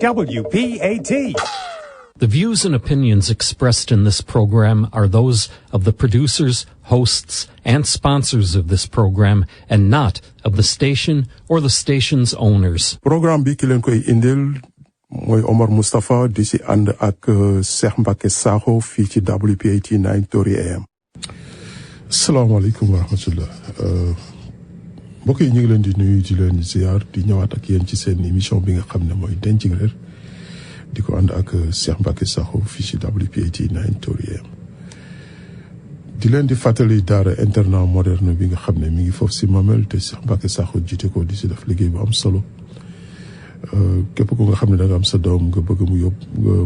WPAT. The views and opinions expressed in this program are those of the producers, hosts, and sponsors of this program, and not of the station or the station's owners. Programme bi ki leen koy indil mooy Omar Moustapha di si ànd ak Cheikh Mbacke Sakho fii ci WPAT 9:30 AM. Asalaamaaleykum wa rahmatullah. Mbokk yi ñu ngi leen di nuyu di leen ziar di ñëwaat ak yéen ci seen émission bi nga xam ne mooy Denc Réer di ko ànd ak Cheikh Mbacke Sakho fii ci WPAT 9:30 AM. di leen di fàttali daara internat moderne bi nga xam ne mi ngi foofu si Mamel te Cheikh Mbacke Sakho jiite ko di si def liggéey bu am solo. Képp ku nga xam ne da nga am sa doom nga bëgg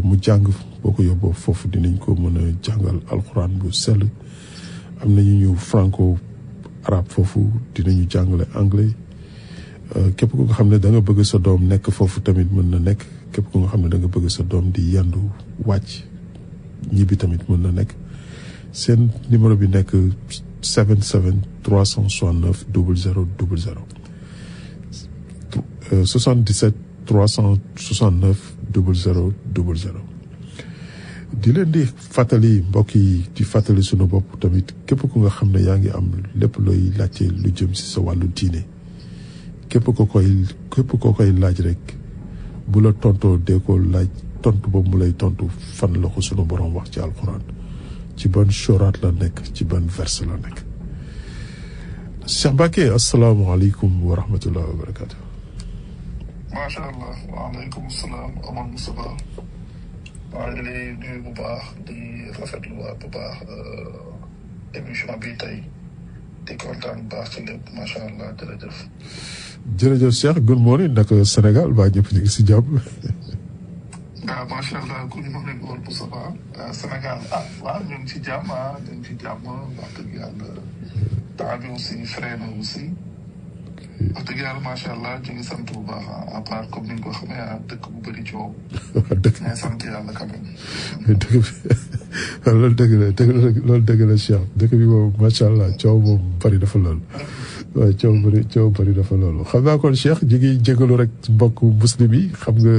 mu jàng boo ko yóbboo foofu dinañ ko mën a jàngal alxuraan bu sell. am nañu ñu franco arabe foofu dinañu jàngale anglais képp ku nga xam ne da nga bëgg sa doom nekk foofu tamit mën na nekk képp ku nga xam ne da nga bëgg sa doom di yendu wàcc ñibbi tamit mën na nekk seen numéro bi nekk 77 369 00 00 77 369 00 00 di leen di fàttali mbokk yi di fàttali sunu bopp tamit képp ku nga xam ne yaa ngi am lépp looy laajte lu jëm si sa wàllu diine képp koo koy laaj rek bu la tontoo dee ko laaj tontu boobu mu lay tontu fan la ko sunu borom wax ci alxuraan ci ban soraat la nekk ci ban verse la nekk. Cheikh Mbacke asalaamaaleykum wa rahmatullah wa barakaatu. macha allah waaleykum salaam Omar Moustapha maa ngi lay nuyu bu baax di rafetlu waat bu baax émission bi tey di kontaan bu baax ci lépp macha allah jërëjëf. jërëjëf Cheikh good morning naka Sénégal ba ñëpp ñu ngi si jàmm. waaw macha allah good morning Omar Moustapha Sénégal waaw ñu ngi ci jàmm ñu ngi ci jàmm wax dëgg yàlla temps bi aussi freiné aussi. wax dëgg yàlla macha allah ñu ngi sant bu baax à part comme ni nga ko xamee dëkk bu bëri coow. dëgg mais sant yàlla quand même. dëgg bi loolu dëgg la Cheikh dëkk bi moom macha allah coow moom bëri dafa lool. waaw coow bëri dafa loolu xam naa kon Cheikh ñu ngi jégalu rek mbokk muslim yi xam nga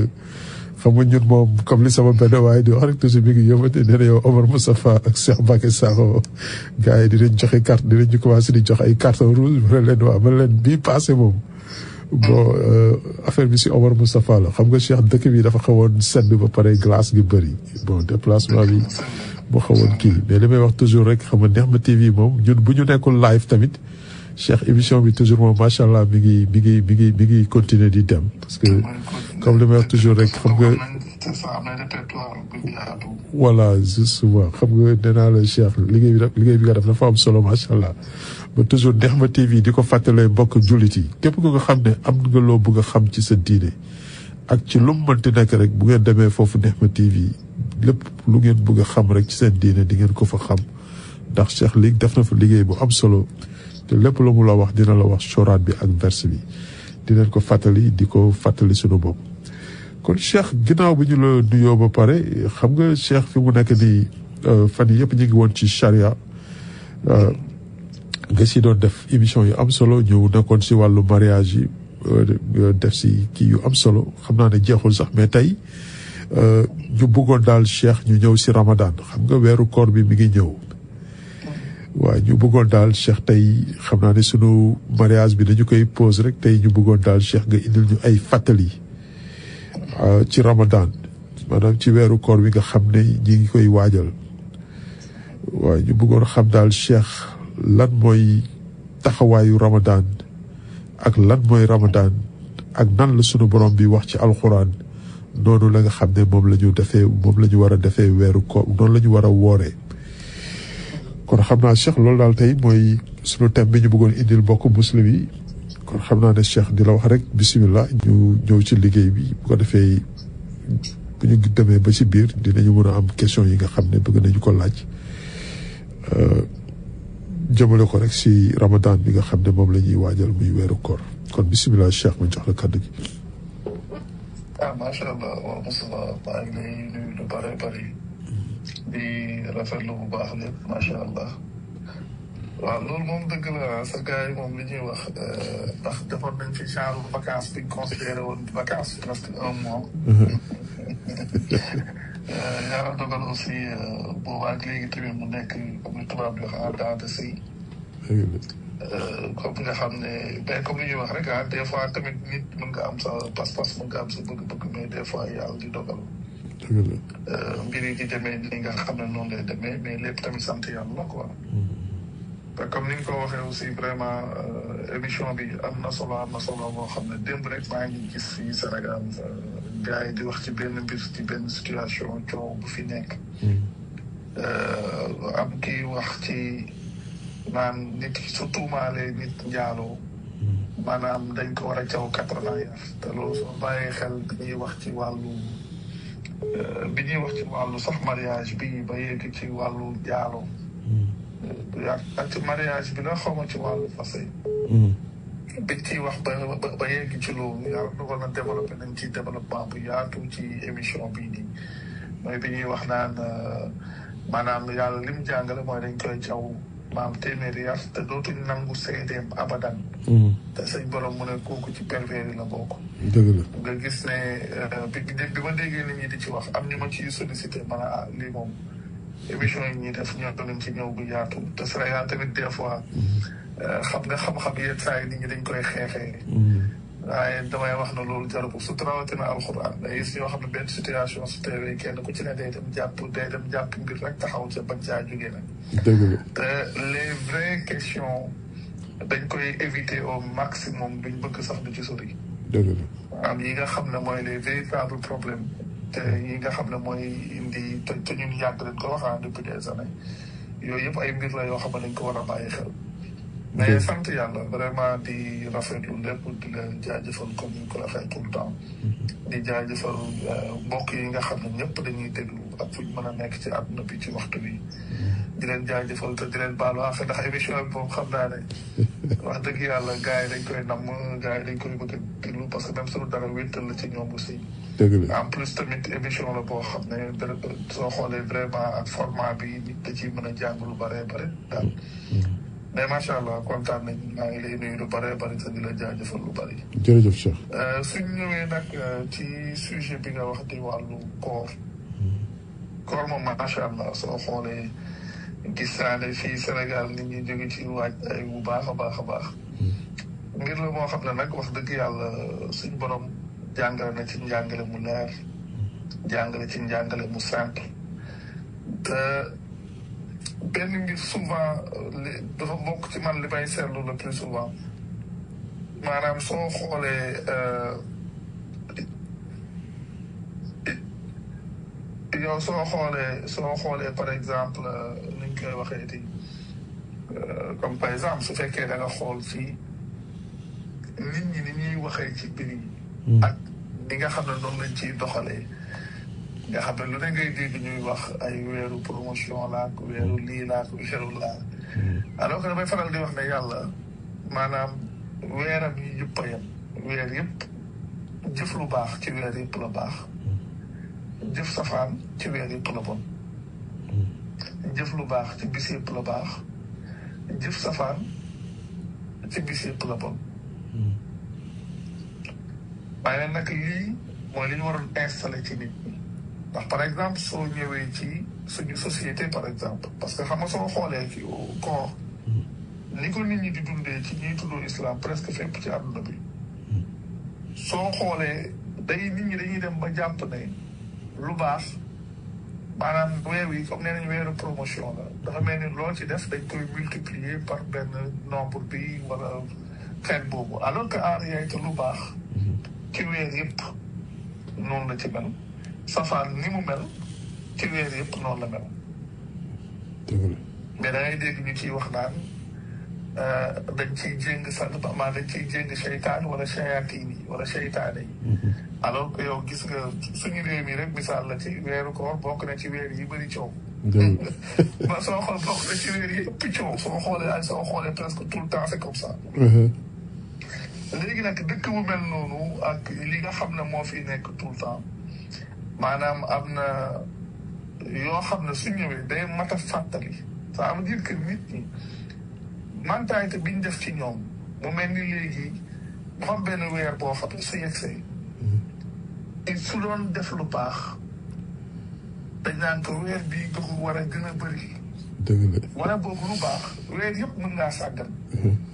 ñun moom comme li sama benn waaye di wax rek toujours mi ngi yóbbante nee na yow Omar Moustapha ak Cheikh Mbacke Sakho gars yi dinañ joxe carte dinañ commencé di jox ay carton rouge ma ne leen waaw ma ne leen bii passé moom bon affaire bi si Omar Moustapha la xam nga Cheikh dëkk bi dafa xawoon sedd ba pare glace gi bëri bon déplacement bi moo xawoon kii mais li may wax toujours rek xam nga Nexma TV moom ñun bu ñu nekkul live tamit Cheikh émission bi toujours moom macha allah mi ngi continuer di dem parce que comme li may wax toujours rek xam nga. voilà justement xam nga nee naa la Cheikh liggéey bi nga def dafa am solo macha allah ba toujours Nexma TV di ko fàttalee mbokk jullit yi képp ku nga xam ne am nga loo bëgg a xam ci sa diine ak ci lu mu mënti nekk rek bu ngeen demee foofu Nexma TV lépp lu ngeen bëgg a xam rek ci seen diine di ngeen ko fa xam ndax Cheikh li def na fa liggéey bu am solo. te lépp lu mu la wax dina la wax soraat bi ak verse bi di leen ko fàttali di ko fàttali sunu bopp kon Cheikh ginnaaw bi ñu la nuyoo ba pare xam nga Cheikh fi mu nekk nii fan yi yëpp ñu ngi woon ci charia nga si doon def émission yu am solo ñu nekkoon si wàllu mariage yi def si kii yu am solo xam naa ne jeexul sax mais tey ñu bëggoon daal Cheikh ñu ñëw si Ramadan xam nga weeru koor bi mi ngi ñëw. waaw ñu bëggoon daal Cheikh tey xam naa ne sunu mariage bi dañu koy pause rek tey ñu bëggoon daal Cheikh nga indil ñu ay fàttali ci Ramadan maanaam ci weeru koor bi nga xam ne ñi ngi koy waajal waaw ñu bëggoon xam daal Cheikh lan mooy taxawaayu Ramadan ak lan mooy Ramadan ak nan la sunu borom bi wax ci alxuraan noonu la nga xam ne moom la ñu war a defee weeru koor noonu la ñu war a wooree. kon xam naa Cheikh loolu daal tey mooy sunu thème bi ñu bëggoon indil mbokk muslim yi kon xam naa ne Cheikh di la wax rek bisimilah ñu ñëw ci liggéey bi bu ko defee bu ñu demee ba ci biir dinañu mën a am question yi nga xam ne bëgg nañu ko laaj jëmale ko rek si Ramadan bi nga xam ne moom la ñuy waajal muy weeru koor kon bisimilah Cheikh ma jox la kàddu gi. macha allah waaw Moustapha maa ngi lay nuyu lu bare bari di rafetlu bu baax lépp macha allah waaw loolu moom dëgg la sa gars yi moom li ñuy wax ndax defoon nañ fi genre vacances bi ñu considéré woon vacances presque 1 mois. yàlla dogal aussi boobaag léegi tamit mu nekk comme ni tubaab di wax en dents de scie. comme nga xam ne ben comme li ñuy wax rek des fois tamit nit mën nga am sa pas-pas mën nga am sa bëgg-bëgg mais des fois yàlla di dogal. mbir yi di demee ni nga xam ne noonu lay demee mais lépp tamit sant yàlla la quoi. comme ni nga ko waxee aussi vraiment émission bi am na solo boo xam ne démb rek maa ngi gis fii Sénégal gars yi di wax ci benn mbir ci benn situation coow bu fi nekk. am kii wax ci naan nit ki su tuumaalee nit njaaloo maanaam dañ ko war a caw 80 yar te loolu soo bàyyee xel dañuy wax ci wàllu bi ñuy wax ci wàllu sax mariage bi ba yegg ci wàllu njaaloo. ak ci mariage bi la xaw ma ci wàllu fase biñ ciy wax ba yegg ci loolu yàlla dogal na développé nañ ci développement bu yaatu ci émission bii nii mooy bi ñuy wax naan maanaam yàlla lim jàngale mooy dañ koy caw maam téeméeri yar te dootuñ nangu seedeem abadan te sëñ borom mu ne kooku ci pervers yi la bokk dëgg la nga gis ne bi ma déggee nit ñi di ci wax am ñu ma ciy sollicité man lii moom émission yi ñuy def ñoo nañ ci ñëw bu yaatu te Sénégal tamit des fois xam nga xam-xam yenn saa yi nit ñi dañ koy xeexee waaye damay wax na loolu jaru ko su rawatina alxuraan day gis ñoo xam ne benn situation su teewee kenn ku ci ne day dem jàpp mbir rek taxaw ca bañ caa jógee nag te les vraies questions dañ koy éviter au maximum duñ bëgg sax du ci sori am yi nga xam ne mooy les véritables problèmes te yi nga xam ne mooy indi te ñun yàgg leen ko waxaa depuis des années yooyu yëpp ay mbir la yoo xam ne dañ ko war a bàyyi xel mais sant yàlla vraiment di rafetlu lépp di leen jaajëfal comme ni ñu ko waxee tout le temps di jaajëfal mbokk yi nga xam ne ñëpp dañuy déglu ak fu ñu mën a nekk ci àdduna bi ci waxtu bi di leen jaajëfal te di leen baalu àq ndax émission bi moom xam naa ne wax dëgg yàlla gars yi dañ koy namm gars yi dañ koy bëgg a déglu parce que même suñu dara wéttal la ci ñoom aussi en plus tamit émission la boo xam ne soo xoolee vraiment ak format bi nit da ciy mën a jàng lu bare daal mais macha allah kontaan nañ maa ngi lay nuyu lu bare te di la jaajëfal lu bari. jërëjëf Cheikh. suñ ñëwee nag ci sujet bi nga wax di wàllu koor. koor moom macha allah soo xoolee gis naa ne fii Sénégal nit ñi jóge ci waaj ay bu baax a baax. ngir la moo xam ne nag wax dëgg yàlla suñ borom jàngale na ci njàngale mu leer jàngale ci njàngale mu simple te. benn mbir souvent dafa bokk ci man li may seetlu le plus souvent maanaam soo xoolee yow soo xoolee par exemple ni ñu koy waxee di comme par exemple su fekkee da nga xool fii nit ñi ni ñuy waxee ci mbir yi ak ni nga xam ne noonu lañ ciy doxalee nga xam ne lu ne ngay dégg ñuy wax ay weeru promotion laak weeru lii laak weeru laa alors que damay faral di wax ne yàlla maanaam weeram yi yëpp a yem weer yëpp jëf lu baax ci weer yëpp la baax jëf safaan ci weer yëpp la bon jëf lu baax ci bis yëpp la baax jëf safaan ci bis yëpp la bon waaye nag lii mooy li ñu waroon installé ci nit ñi ndax par exemple soo ñëwee ci suñu société par exemple parce que xam nga soo xoolee ci koor ni ko nit ñi di dundee ci ñuy tuddoo islam presque fépp ci àdduna bi soo xoolee nit ñi dañuy dem ba jàpp ne lu baax maanaam weer wi comme nee nañ weeru promotion la dafa mel ni loo ci def dañ koy multiplier par benn nombre bi wala xeet boobu alors que en réalité lu baax ci weer yëpp noonu la ci mel safaan ni mu mel ci weer yëpp noonu la mel mais da ngay dégg ñu ciy wax naan dañ ciy jéng dañ ciy jéng seytaan wala shayatiin yi wala seytaane yi alors que yow gis nga suñu réew mi rek misaal la ci weeru koor bokk na ci weer yi bëri coow ba soo xool bokk na ci weer yi ëpp coow soo xoolee presque tout le temps c'est comme ça léegi nag dëkk bu mel noonu ak li nga xam ne moo fi nekk tout le temps maanaam am na yoo xam ne su ñëwee day mat a fàttali ça veut dire que nit ñi mentalité bi ñu def ci ñoom mu mel ni léegi dafa am benn weer boo xam ne su yegsee su doon def lu baax dañ naan ko weer bii nga ko war a gën a bëri. dëgg la. wala boobu lu baax weer yëpp mën ngaa sàggan.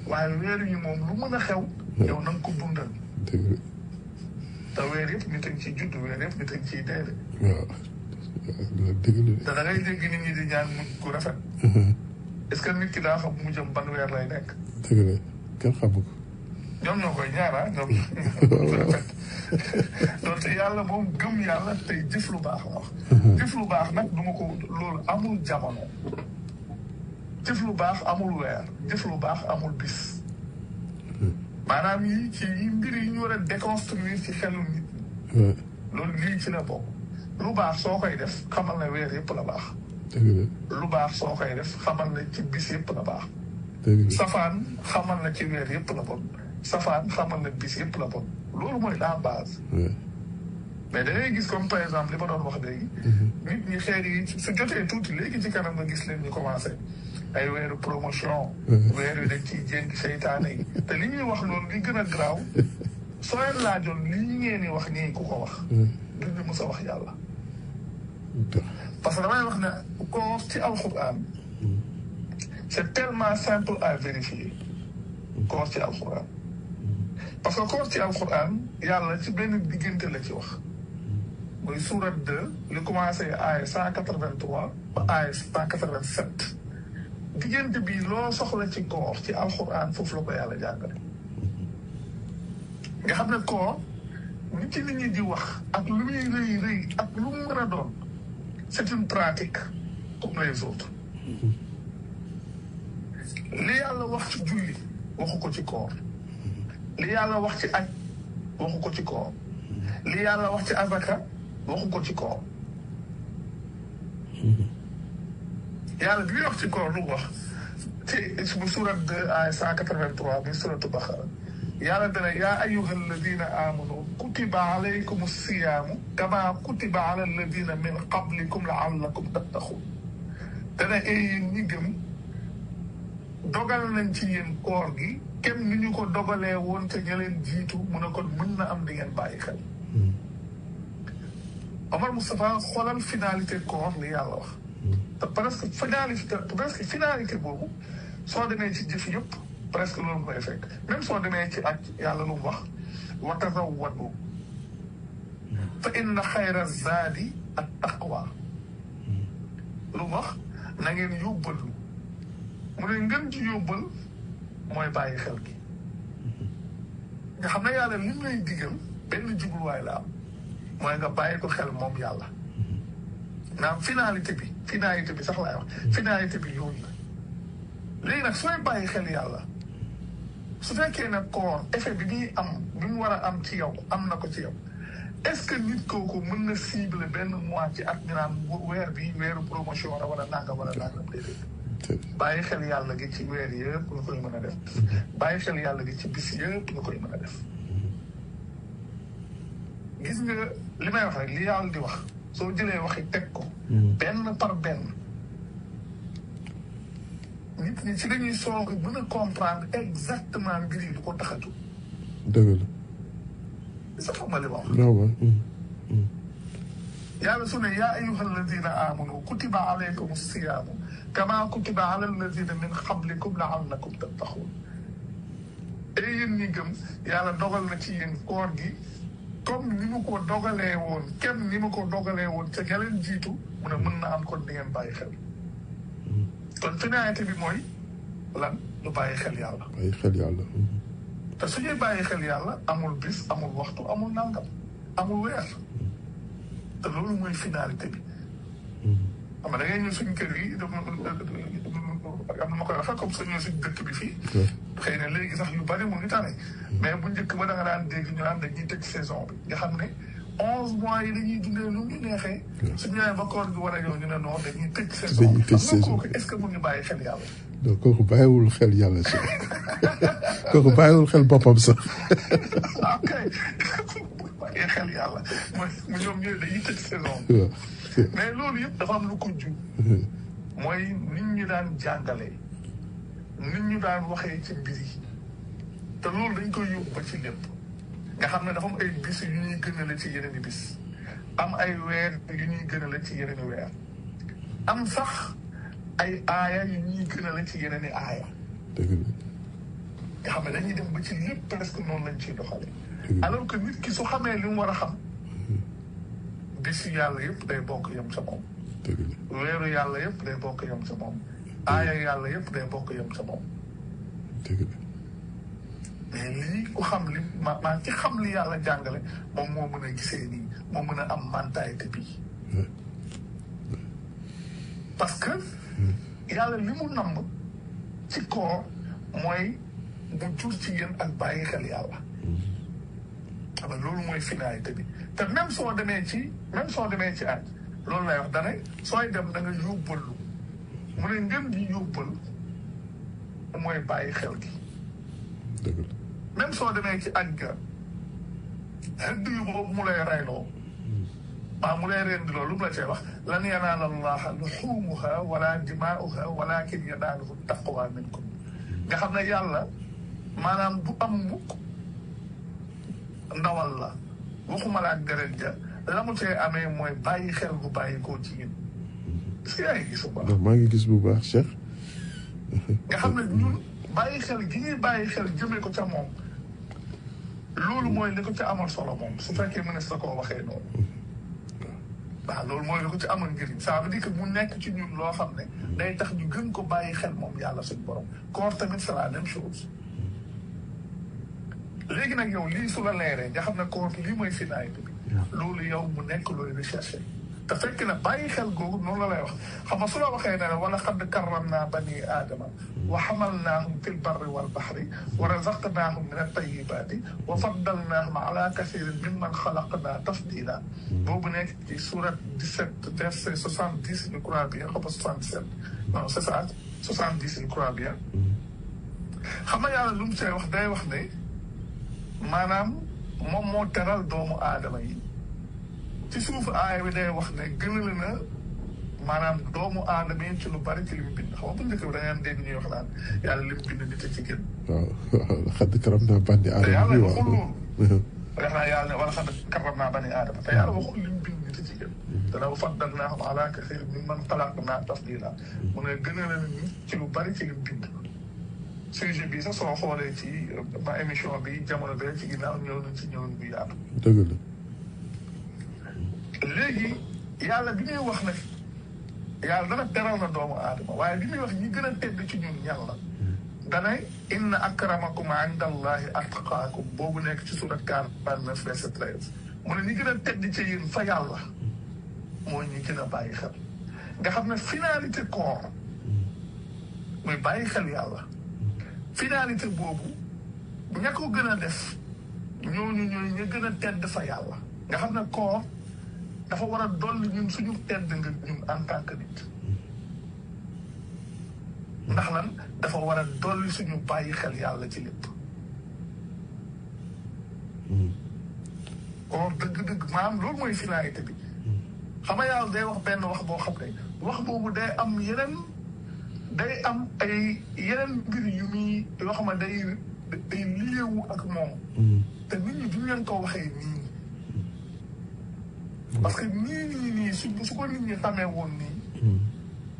waaye weer yi moom lu mën a xew. yow na nga ko dundal. dëgg la. te weer yëpp nit a ngi ciy judd weer yëpp nit a ngi ciy dee de. waaw dëgg la. te da ngay dégg nit ñi di ñaan mujj gu rafet. est-ce que nit ki daa xam mu jëm ban weer lay nekk. dëgg la kenn xamu ko. ñoom ñoo koy ñaara ñoom ñoo rafet donc yàlla moom gëm yàlla tey jëf lu baax la wax. jëf lu baax nag du ma ko loolu amul jamono. jëf lu baax amul weer jëf lu baax amul bis. maanaam yi ci yi mbir yi ñu war a déconstruire ci xelu nit. loolu lii ci la bokk. lu baax soo koy def xamal na weer yëpp la baax. dëgg la. lu baax soo koy def xamal na ci bis yëpp la baax. dëgg la. safaan xamal na ci weer yëpp la bon. safaan xamal na bis yëpp la bon loolu mooy la base. mais da ngay gis comme par exemple li ma doon wax léegi. nit ñi xeer yi su jotee tuuti léegi ci kanam nga gis leen ñu commencé ay weeru promotion. weer yu dañ ciy jéng seytaane yi. te li ñuy wax loolu li gën a garaaw soo leen laajoon li ngeen di wax nii ku ko wax. duñu mës a wax yàlla. parce que damay wax ne koor ci alxuraan c'est tellement simple à vérifier. koor ci alxuraan. parce que koor ci alxuraan yàlla ci benn diggante la ci wax. muy surat 2 li commencé aaya 183 ba aaya 187. diggante bi loo soxla ci koor ci alxuraan foofu la ko yàlla jàngale. nga xam ne koor nit ci nit ñi di wax ak lu muy rëy rëy ak lu mu mën a doon c'est une pratique comme les autres. li yàlla wax ci julli waxu ko ci koor. li yàlla wax ci aj waxu ko ci koor. li yàlla wax ci azaka waxu ko ci koor. yàlla bi muy wax ci koor lu wax ci bu surat 2 ay 183 bi suratu Baqara yàlla dana yaa ayyuha alladina amanu kutiba alaykum siyaamu kama kutiba ala alladina min qablikum laallakum tattaqun dana yéen ñi gëm dogal nañ ci yéen koor gi kem ni ñu ko dogalee woon te ña leen jiitu mu ne kon mën na am di ngeen bàyyi xel. Omar Moustapha xoolal finalité koor li yàlla wax. te presque finalité boobu soo demee ci jëf yëpp presque loolu mooy fekk même soo demee ci ak yàlla lu mu wax wa tazawwadu fa inna xayra zaadi at taqwa lu mu wax na ngeen yóbbal mu ne ngeen ci yóbbal mooy bàyyi xel gi nga xam ne yàlla li mu lay digal benn jubluwaay la am mooy nga bàyyi ko xel moom yàlla naam finalité bi sax laay wax finalité bi yooyu la léegi nag sooy bàyyi xel yàlla su fekkee ne koor effet bi muy am bi mu war a am ci yow am na ko ci yow est-ce que nit kooku mën na cible benn mois ci at ñu naan weer bi weeru promotion la wala nangam déedéet bàyyi xel yàlla gi ci weer yëpp nga koy mën a def bàyyi xel yàlla gi ci bis yëpp nga koy mën a def gis nga li may wax rek li yàlla di wax soo jëlee waxi teg ko benn par benn nit ñi ci dañuy soog mën a comprendre exactement mbir yi du ko tax a jóg. dëgg la. sax ma li ma wax. waaw. yàlla su ne yaa ayyuha alladina amanu kutiba alaykum siyaamu kama kutiba ala alladina min qablikum laallakum tattaquun. et yéen ñi gëm yàlla dogal na ci yéen koor gi comme ni mu ko dogalee woon kenn ni mu ko dogalee woon ca ña leen jiitu mu ne mën na am kon di ngeen bàyyi xel. kon finalité bi mooy lan lu bàyyi xel yàlla. bàyyi xel yàlla. te su ñuy bàyyi xel yàlla amul bis amul waxtu amul nangam amul weer te loolu mooy finalité bi. xam nga da ngay ñëw suñu kër yi am na ma koy waxee comme soo ñëw suñu dëkk bi fii. xëy na léegi sax yu bari mu ngi tane. mais bu njëkk ba da nga daan dégg ñu naan dañuy tëj saison bi nga xam ne 11 mois yi dañuy dundee lu ñu neexee. suñu ñëwee ba koor gi war a ñëw ñu ne non dañuy tëj saison bi. dañuy tëj saison bi est-ce que mu ngi bàyyi xel yàlla. donc kooku bàyyiwul xel yàlla sax kooku bàyyiwul xel boppam sax. ok bàyyi xel yàlla mooy ñoom ñooy dañuy tëj saison bi. mais loolu yëpp dafa am lu ko ju mooy nit ñi daan jàngalee nit ñu daan waxee ci mbir yi te loolu dañ koy yóbbu ba ci lépp nga xam ne dafa am ay bis yu ñuy gënale ci yeneen i bis am ay weer yu ñuy gënale ci yeneen i weer am sax ay aaya yu ñuy gënale ci yeneen i aaya nga xam ne dañuy dem ba ci lépp presque noonu lañ ciy doxale alors que nit ki su xamee li mu war a xam bisu yàlla yëpp day bokk yem sa moom weeru yàlla yëpp day bokk yem sa moom aaya yàlla yëpp day bokk yem sa moom mais lii ku xam li maa ci xam li yàlla jàngale moom moo mën a gisee nii moo mën a am mentalité bii parce que yàlla li mu namm ci koor mooy mu jur ci yéen ak bàyyi xel yàlla xam nga loolu mooy finalité bi te même soo demee ci aj loolu lay wax dane sooy dem da nga yóbbalu mu ne ngeen di yóbbal mooy bàyyi xel gi même soo demee ci aj ga xëdd yu boobu mu lay reyloo mu lay rendi loolu lu mu la cee wax lan yanaala allaha luxumuha wala dimaa'uha walakin yanaaluhu taqwa minkum nga xam ne yàlla maanaam du am mukk ndawal la waxuma la ak deret ja la mu cee amee mooy bàyyi xel bu bàyyi koo ci yéen est-ce que yaa ngi gis bu baax maa ngi gis bu baax Cheikh nga xam ne ñun bàyyi xel gi ñuy bàyyi xel jëmee ko ca moom loolu mooy li ko ca amal solo moom su fekkee mënees na koo waxee noonu waaw loolu mooy li ko ci amal njëriñ ça veut dire que mu nekk ci ñun loo xam ne day tax ñu gën ko bàyyi xel moom yàlla suñu borom koor tamit c'est la même chose léegi nag yow lii su la leeree nga xam ne koor lii mooy finalité bi loolu yow mu nekk looy recherché te fekk na bàyyi xel googu noonu la lay wax xam nga su la waxee ne wala xad karramnaa bani aadama wa xamalnaahum fil barri wal baxri wa razaqnaahum min at-tayyibaati wa faddalnaahum ala kasiirin mimman xalaqnaa tafdiila boobu nekk ci surat 17 verset 70 je crois bien xam nga 77 non c'est ça 70 je crois bien xam nga yàlla lu mu see wax day wax ne maanaam moom moo teral doomu aadama yi ci suuf aaya bi day wax ne gënale na maanaam doomu aadama yi ci lu bari ci li mu bind xam nga bu njëkk bi da ngeen dégg ñuy wax naan yàlla li mu bind nit a ci gën. waaw xadd karam naa bani aadama. te yàlla waxul loolu. wax naa yàlla ne wala xadd karam naa bani aadama te yàlla waxul li mu bind nit a ci gën. te dafa faddalnaahum alaa kasiirin mimman xalaqnaa tafdiilaa mu ne gënale na nit ci lu bari ci li mu bind. sujet bi sax soo xoolee ci ma émission bi jamono bee ci ginnaaw ñëw nañ ci ñëw bu yaatu. dëgg la. léegi yàlla bi muy wax nag yàlla dana teral na doomu aadama waaye bi muy wax ñi gën a tedd ci ñun ñan la dana inna akramakum inda allahi atqaakum boobu nekk ci surat 49 verset 13 mu ne ñi gën a tedd ci yéen fa yàlla mooy ñi gën a bàyyi xel nga xam ne finalité koor mooy bàyyi xel yàlla finalité boobu ña ko gën a def ñooñu ñooy ña gën a tedd fa yàlla nga xam ne koor dafa war a dolli ñun suñu tedd nga ñun en tant que nit ndax lan dafa war a dolli suñu bàyyi xel yàlla ci lépp koor dëgg-dëgg maanaam loolu mooy finalité bi xam nga yàlla day wax benn wax boo xam ne wax boobu day am ay yeneen mbir yu muy yoo xam ne day liyewu ak moom te nit ñi duñ leen ko waxee nii parce que nii su ko nit ñi xamee woon nii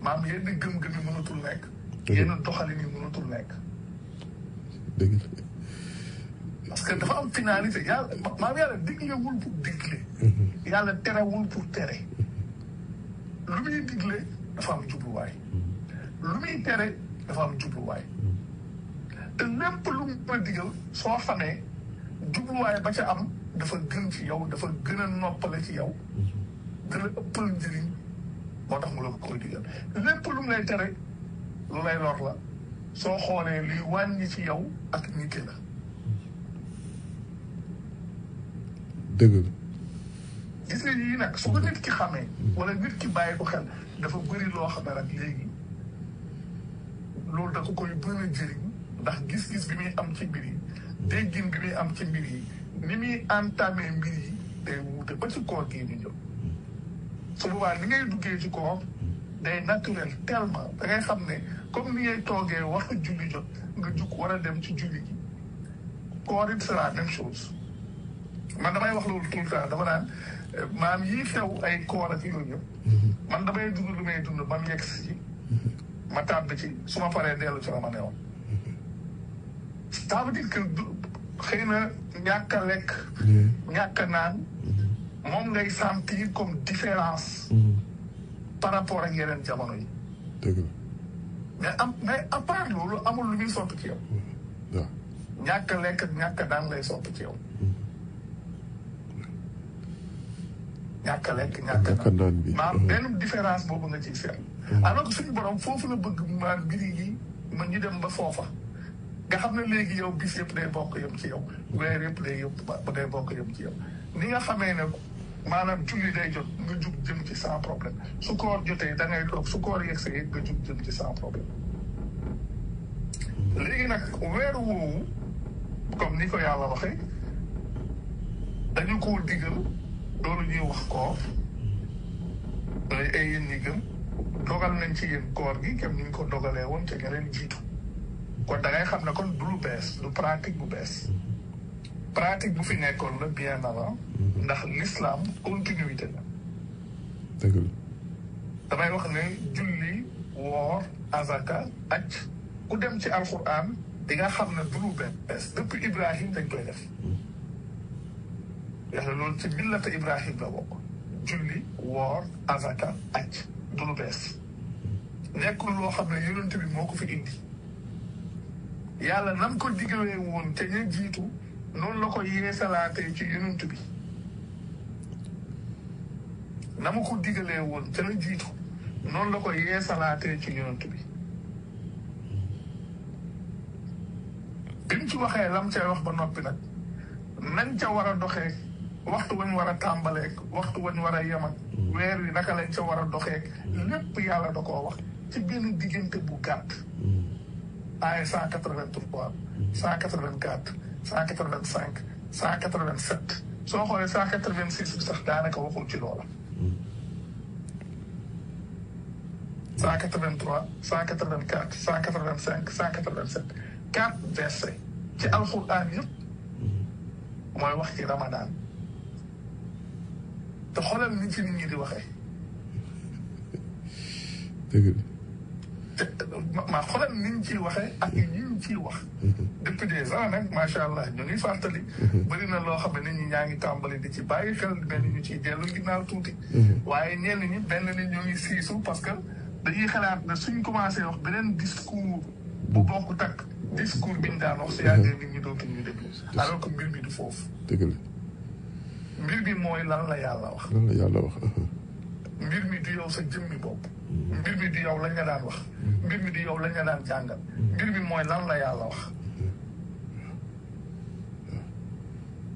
maam yenn gëm-gëm yi mënatul nekk yenn doxalin yi mënatul nekk dëgg parce que dafa am finalité yàlla maam yàlla diglewul pour digle yàlla terewul pour tere lu muy digle dafa am jubluwaay lu muy tere dafa am jubluwaay te lépp lu mu la digal soo xamee jubluwaay ba ca am dafa gën ci yow dafa gën a noppale ci yow gën a ëppal njëriñ moo tax mu la koy digal lépp lu mu lay tere lu lay lor la soo xoolee luy wàññi ci yow ak nite la dëgg la gis nga yii nag su ko nit ki xamee wala nit ki bàyyi ko xel dafa bëri loo xam ne rek léegi loolu da ko koy bën a jëriñ ndax gis-gis bi muy am ci mbir yi déggin bi muy am ci mbir yi ni muy entamé mbir yi day wuute ba ci koor gii di ñëw su boobaa li ngay duggee ci koor day naturel tellement da ngay xam ne comme ni ngay toogee waxtu julli jot nga jug war a dem ci julli gi koor it c'est la même chose man damay wax loolu tout le temps dama naan maam yii xew ay koor ak yooyu yëpp man damay dund lu may dund ba mu yegg si ma tàbb ci su ma paree dellu ci la ma newoon ça veut dire que xëy na ñàkk a lekk ñàkk a naan moom ngay sentir comme différence par rapport ak yeneen jamono yi mais à part loolu amul lu muy soppi ci yow ñàkk a lekk ak ñàkk a naan lay soppi ci yow ñàkk a lekk ñàkk a naan maam benn différence boobu nga ciy seet alors que suñu borom foofu la bëgg maan mbiri yi ma ñu dem ba foofa nga xam ne léegi yow bis yëpp day bokk yëm ci yow weer yëpp day bokk yëm ci yow ni nga xamee ne maanaam julli day jot nga jug jëm ci sans problème su koor jotee da ngay toog su koor yegsee nga jug jëm ci sans problème léegi nag weeru woowu comme ni ko yàlla waxee dañu koo digal loolu ñuy wax koor lay ay yéen ñi gëm dogal nañ ci yéen koor gi kem ni ñu ko dogalee woon te nga leen jiitu kon da ngay xam ne kon du lu bees du pratique bu bees pratique bu fi nekkoon la bien avant ndax l'islam continuité la dëgg la damay wax ne julli woor azaka aj ku dem ci alquran di nga xam ne du lu bees depuis Ibrahim dañ koy def yàlla loolu ci millata Ibrahim la bokk julli woor azaka aj du lu bees nekkul loo xam ne yonent bi moo ko fi indi yàlla nam ko digalee woon te ñu jiitu noonu la ko yeesalaatee ci yonent bi na ma ko digalee woon te ñu jiitu noonu la ko yeesalaatee ci yonent bi bi mu ci waxee lam cay wax ba noppi nag nañ ca war a doxee waxtu wañ war a tàmbaleek waxtu wañ war a yem ak weer wi naka lañ ca war a doxeek lépp yàlla da koo wax ci benn diggante bu gàtt ay 183 184 185 187 soo xoolee 186 bi sax daanaka waxul ci loola 183 184 185 187 4 versets ci alxuraan yëpp mooy wax ci Ramadan te xoolal ni ci nit ñi di waxee dëgg maa xoolal ni ñu ciy waxee ak ñi ñu ciy wax depuis des ans nag macha allah ñu ngi fàttali bëri na loo xam ne nit ñi ñaa ngi tàmbali di ci bàyyi xel mel ni ñu ciy dellu ginnaaw tuuti waaye ñenn ñi benn nit ñoo ngi siisu parce que dañuy xalaat ne suñ commencé wax beneen discours bu bokk tak discours biñ daan wax si yàggee nit ñi dootuñ ñu déglu alors que mbir mi du foofu dëgg la mbir mi mooy lan la yàlla wax lan la yàlla wax mbir mi du yow sa jëmmi bopp mbir mi du yow lañ la daan wax mbir mi du yow lañ la daan jàngal mbir mi mooy lan la yàlla wax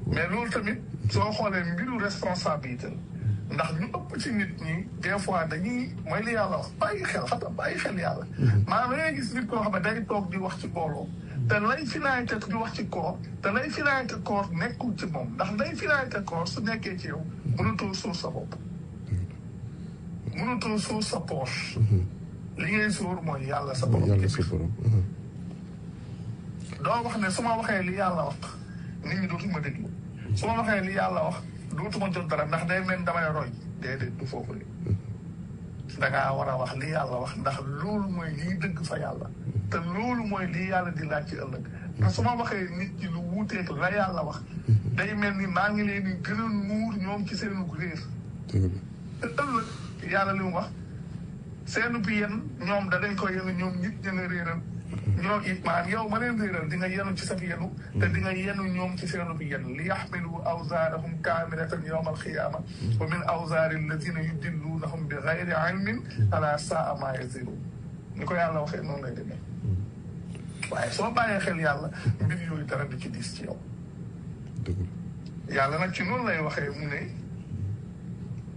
mais loolu tamit soo xoolee mbiru responsabilité la ndax ñu ëpp ci nit ñi des fois dañuy mooy li yàlla wax bàyyi xel xam nga bàyyi xel yàlla maanaam da ngay gis nit koo xam ne day toog di wax ci mbooloo te lay finalité di wax ci koor te lay finalité koor nekkul ci moom ndax lay finalité koor su nekkee ci yow mënatoo suur sa bopp mënatoo suur sa poche li ngay suur mooy yàlla sa borom doo wax ne su ma waxee li yàlla wax nit ñi dootuma déglu su ma waxee li yàlla wax dootuma jot dara ndax day mel damay roy déedéet du foofu de dangaa war a wax li yàlla wax ndax loolu mooy liy dëgg fa yàlla te loolu mooy lii yàlla di laaj ci ëllëg ndax su ma waxee nit ñi lu wuuteeg la yàlla wax day mel ni maa ngi leen di gën a nuur ñoom ci seenu réer te ëllëg yàlla li mu wax seenu bi yéen ñoom da dañ ko yenu ñoom nit ña nga réeral ñoo it maanaam yow ma leen réeral di nga yenu ci sa yenu te di nga yenu ñoom ci seenu bi yen li yaxmilu awzaarahum kaamilatan yawma alqiyaama wa min awzaari alladina yudilluunahum bi gayri ilmin ala saa ma yaziruun ni ko yàlla waxee noonu lay demee waaye soo bàyyee xel yàlla mbir yooyu dara du ci diis ci yow yàlla nag ci noonu lay waxee mu ne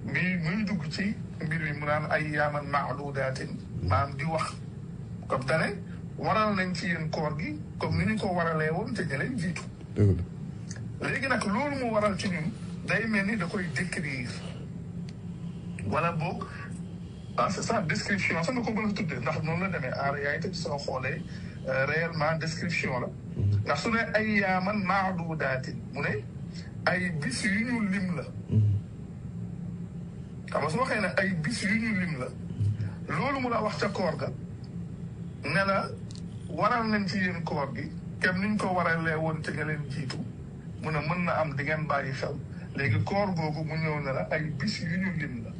muy dugg ci mbir mi mu naan ay yaaman maadudaatin maam di wax comme tane waral nañ ci yéen koor gi comme ni ñu ko waralee woon te ñeneen jiitu léegi nag loolu mu waral ci ñun day mel ni da koy décrire wala boog ah c'est ça description sax nga ko mën a tuddee ndax noonu la demee en réalité soo xoolee réellement description la ndax su ne ayyaaman ma'duudaatin mu ne ay bis yu ñu lim la xam nga su waxee ne ay bis yu ñu lim la loolu mu la wax ca koor ga ne la waral nañ ci yéen koor gi kem niñ ko waralee woon ca nga leen jiitu mu ne mën na am di ngeen bàyyi xel léegi koor googu mu ñëw ne la ay bis yu ñu lim la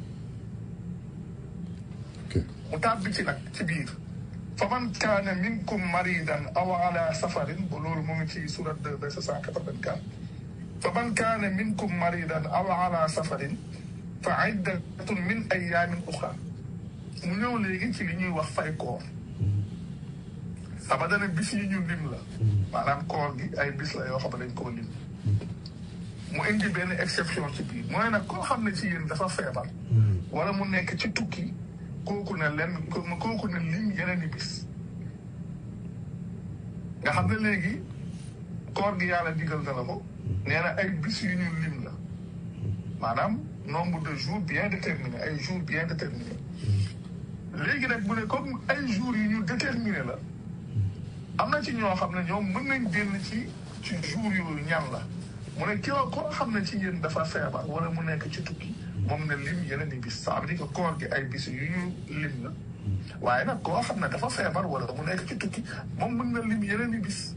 mu tàbbi ci nag ci biir fa man kaana minkum maridan aw ala safarin bu loolu mu ngi ci surat 2 verset 184 fa man kaana minkum maridan aw ala safarin fa iddatun min ayaamin uxra mu ñëw léegi ci li ñuy wax fay koor sama dana bis yi ñu lim la maanaam koor gi ay bis la yoo xam ne dañ koo lim mu indi benn exception ci biir mooy nag koo xam ne ci yéen dafa feebar wala mu nekk ci tukki kooku ne lim yeneen i bis nga xam ne léegi koor gi yàlla digal na la ko nee na ay bis yu ñu lim la maanaam nombre de jours bien déterminé ay jours bien déterminé léegi nag bu ne comme ay jours yu ñu déterminé la am na ci ñoo xam ne ñoom mën nañ génn ci jours yooyu ñan la mu ne koo xam ne ci yéen dafa feebar wala mu nekk ci tukki moom ne lim yeneen i bis ça veut dire que koor gi ay bis yu ñu lim la waaye nag koo xam ne dafa feebar wala mu nekk ci tukki moom mën na lim yeneen i bis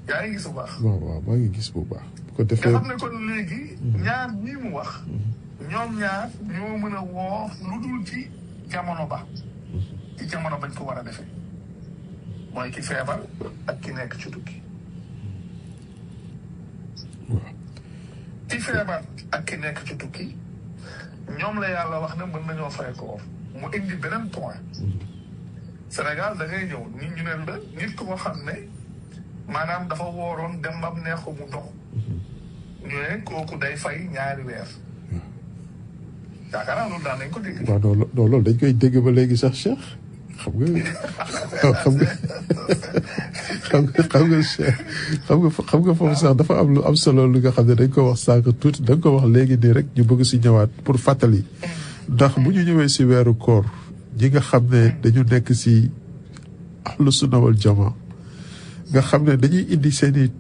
yaa ngi gis bu baax. waaw maa ngi gis bu baax. bu ko defee nga xam ne kon léegi ñaar ñii mu wax ñoom ñaar ñoo mën a woor lu dul ci jamono ba ci jamono bañ ko war a defee mooy ki feebar ak ki nekk ci tukki. ki feebar ak ki nekk ci tukki ñoom la yàlla wax ne mën nañoo fay koor mu indi beneen point Sénégal da ngay ñëw nit ñu ne la nit ko xam ne maanaam dafa wooroon dem bam neex ko mu dox ñu ne kooku day fay ñaari weer yaakaar naa loolu daan nañ ko dégg. waaw non loolu dañ koy dégg ba léegi sax Cheikh xam nga xam nga foofu sax dafa am lu am solo lu nga xam ne dañ ko wax sànq tuuti da nga ko wax léegi nii rek ñu bëgg si ñëwaat pour fàttali ndax bu ñu ñëwee si weeru koor ñi nga xam ne dañu nekk si ahlu sunna wal jamaa nga xam ne dañuy indi seeni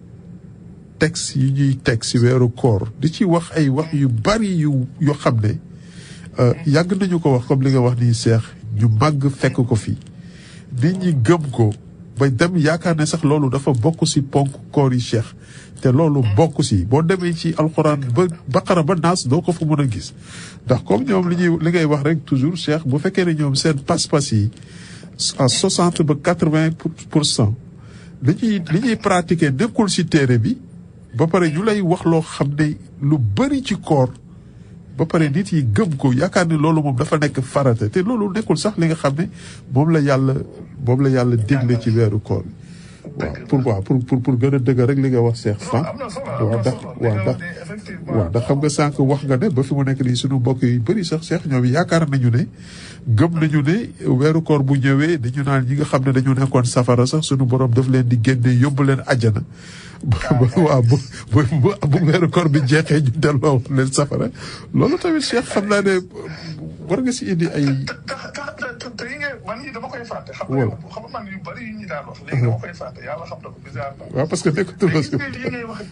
texte yi ñuy teg si weeru koor di ci wax ay wax yu bari yoo xam ne yàgg nañu ko wax comme li nga wax nii Cheikh ñu màgg fekk ko fi nit ñi gëm ko ba dem yaakaar ne sax loolu dafa bokk si ponk koor yi Cheikh te loolu bokk si boo demee ci alxuraan ba baqara ba naas doo ko fa mën a gis ndax comme ñoom li ngay wax rek toujours Cheikh bu fekkee ne ñoom seen pas-pas yi à 60 ba 80% li ñuy pratiquer nekkul si téere bi ba pare ñu lay wax loo xam ne lu bari ci koor ba pare nit yi gëm ko yaakaar ne loolu moom dafa nekk farata te loolu nekkul sax li nga xam ne moom la yàlla digle ci weeru koor waaw pour gën a dëgg rek li nga wax Cheikh sànq ndax xam nga sànq wax nga ne ba fi mu nekk nii suñu mbokk yu bëri sax Cheikh ñoom yaakaar nañu ne gëm nañu ne weeru koor bu ñëwee dañu naan ñi nga xam ne dañu nekkoon safara sax suñu borom daf leen di génne yóbbu leen àjjana waaw bu weeru koor bi jeexee ñu delloo leen safara loolu tamit Cheikh xam naa ne war nga si indi ay. te yi nga man yi dama koy fàtte. xam nga man yu bari yu ñu daan wax. léegi dama koy fàtte yàlla xam na ko bizarre na. waaw parce que nekkatuloo si. yi ngay wax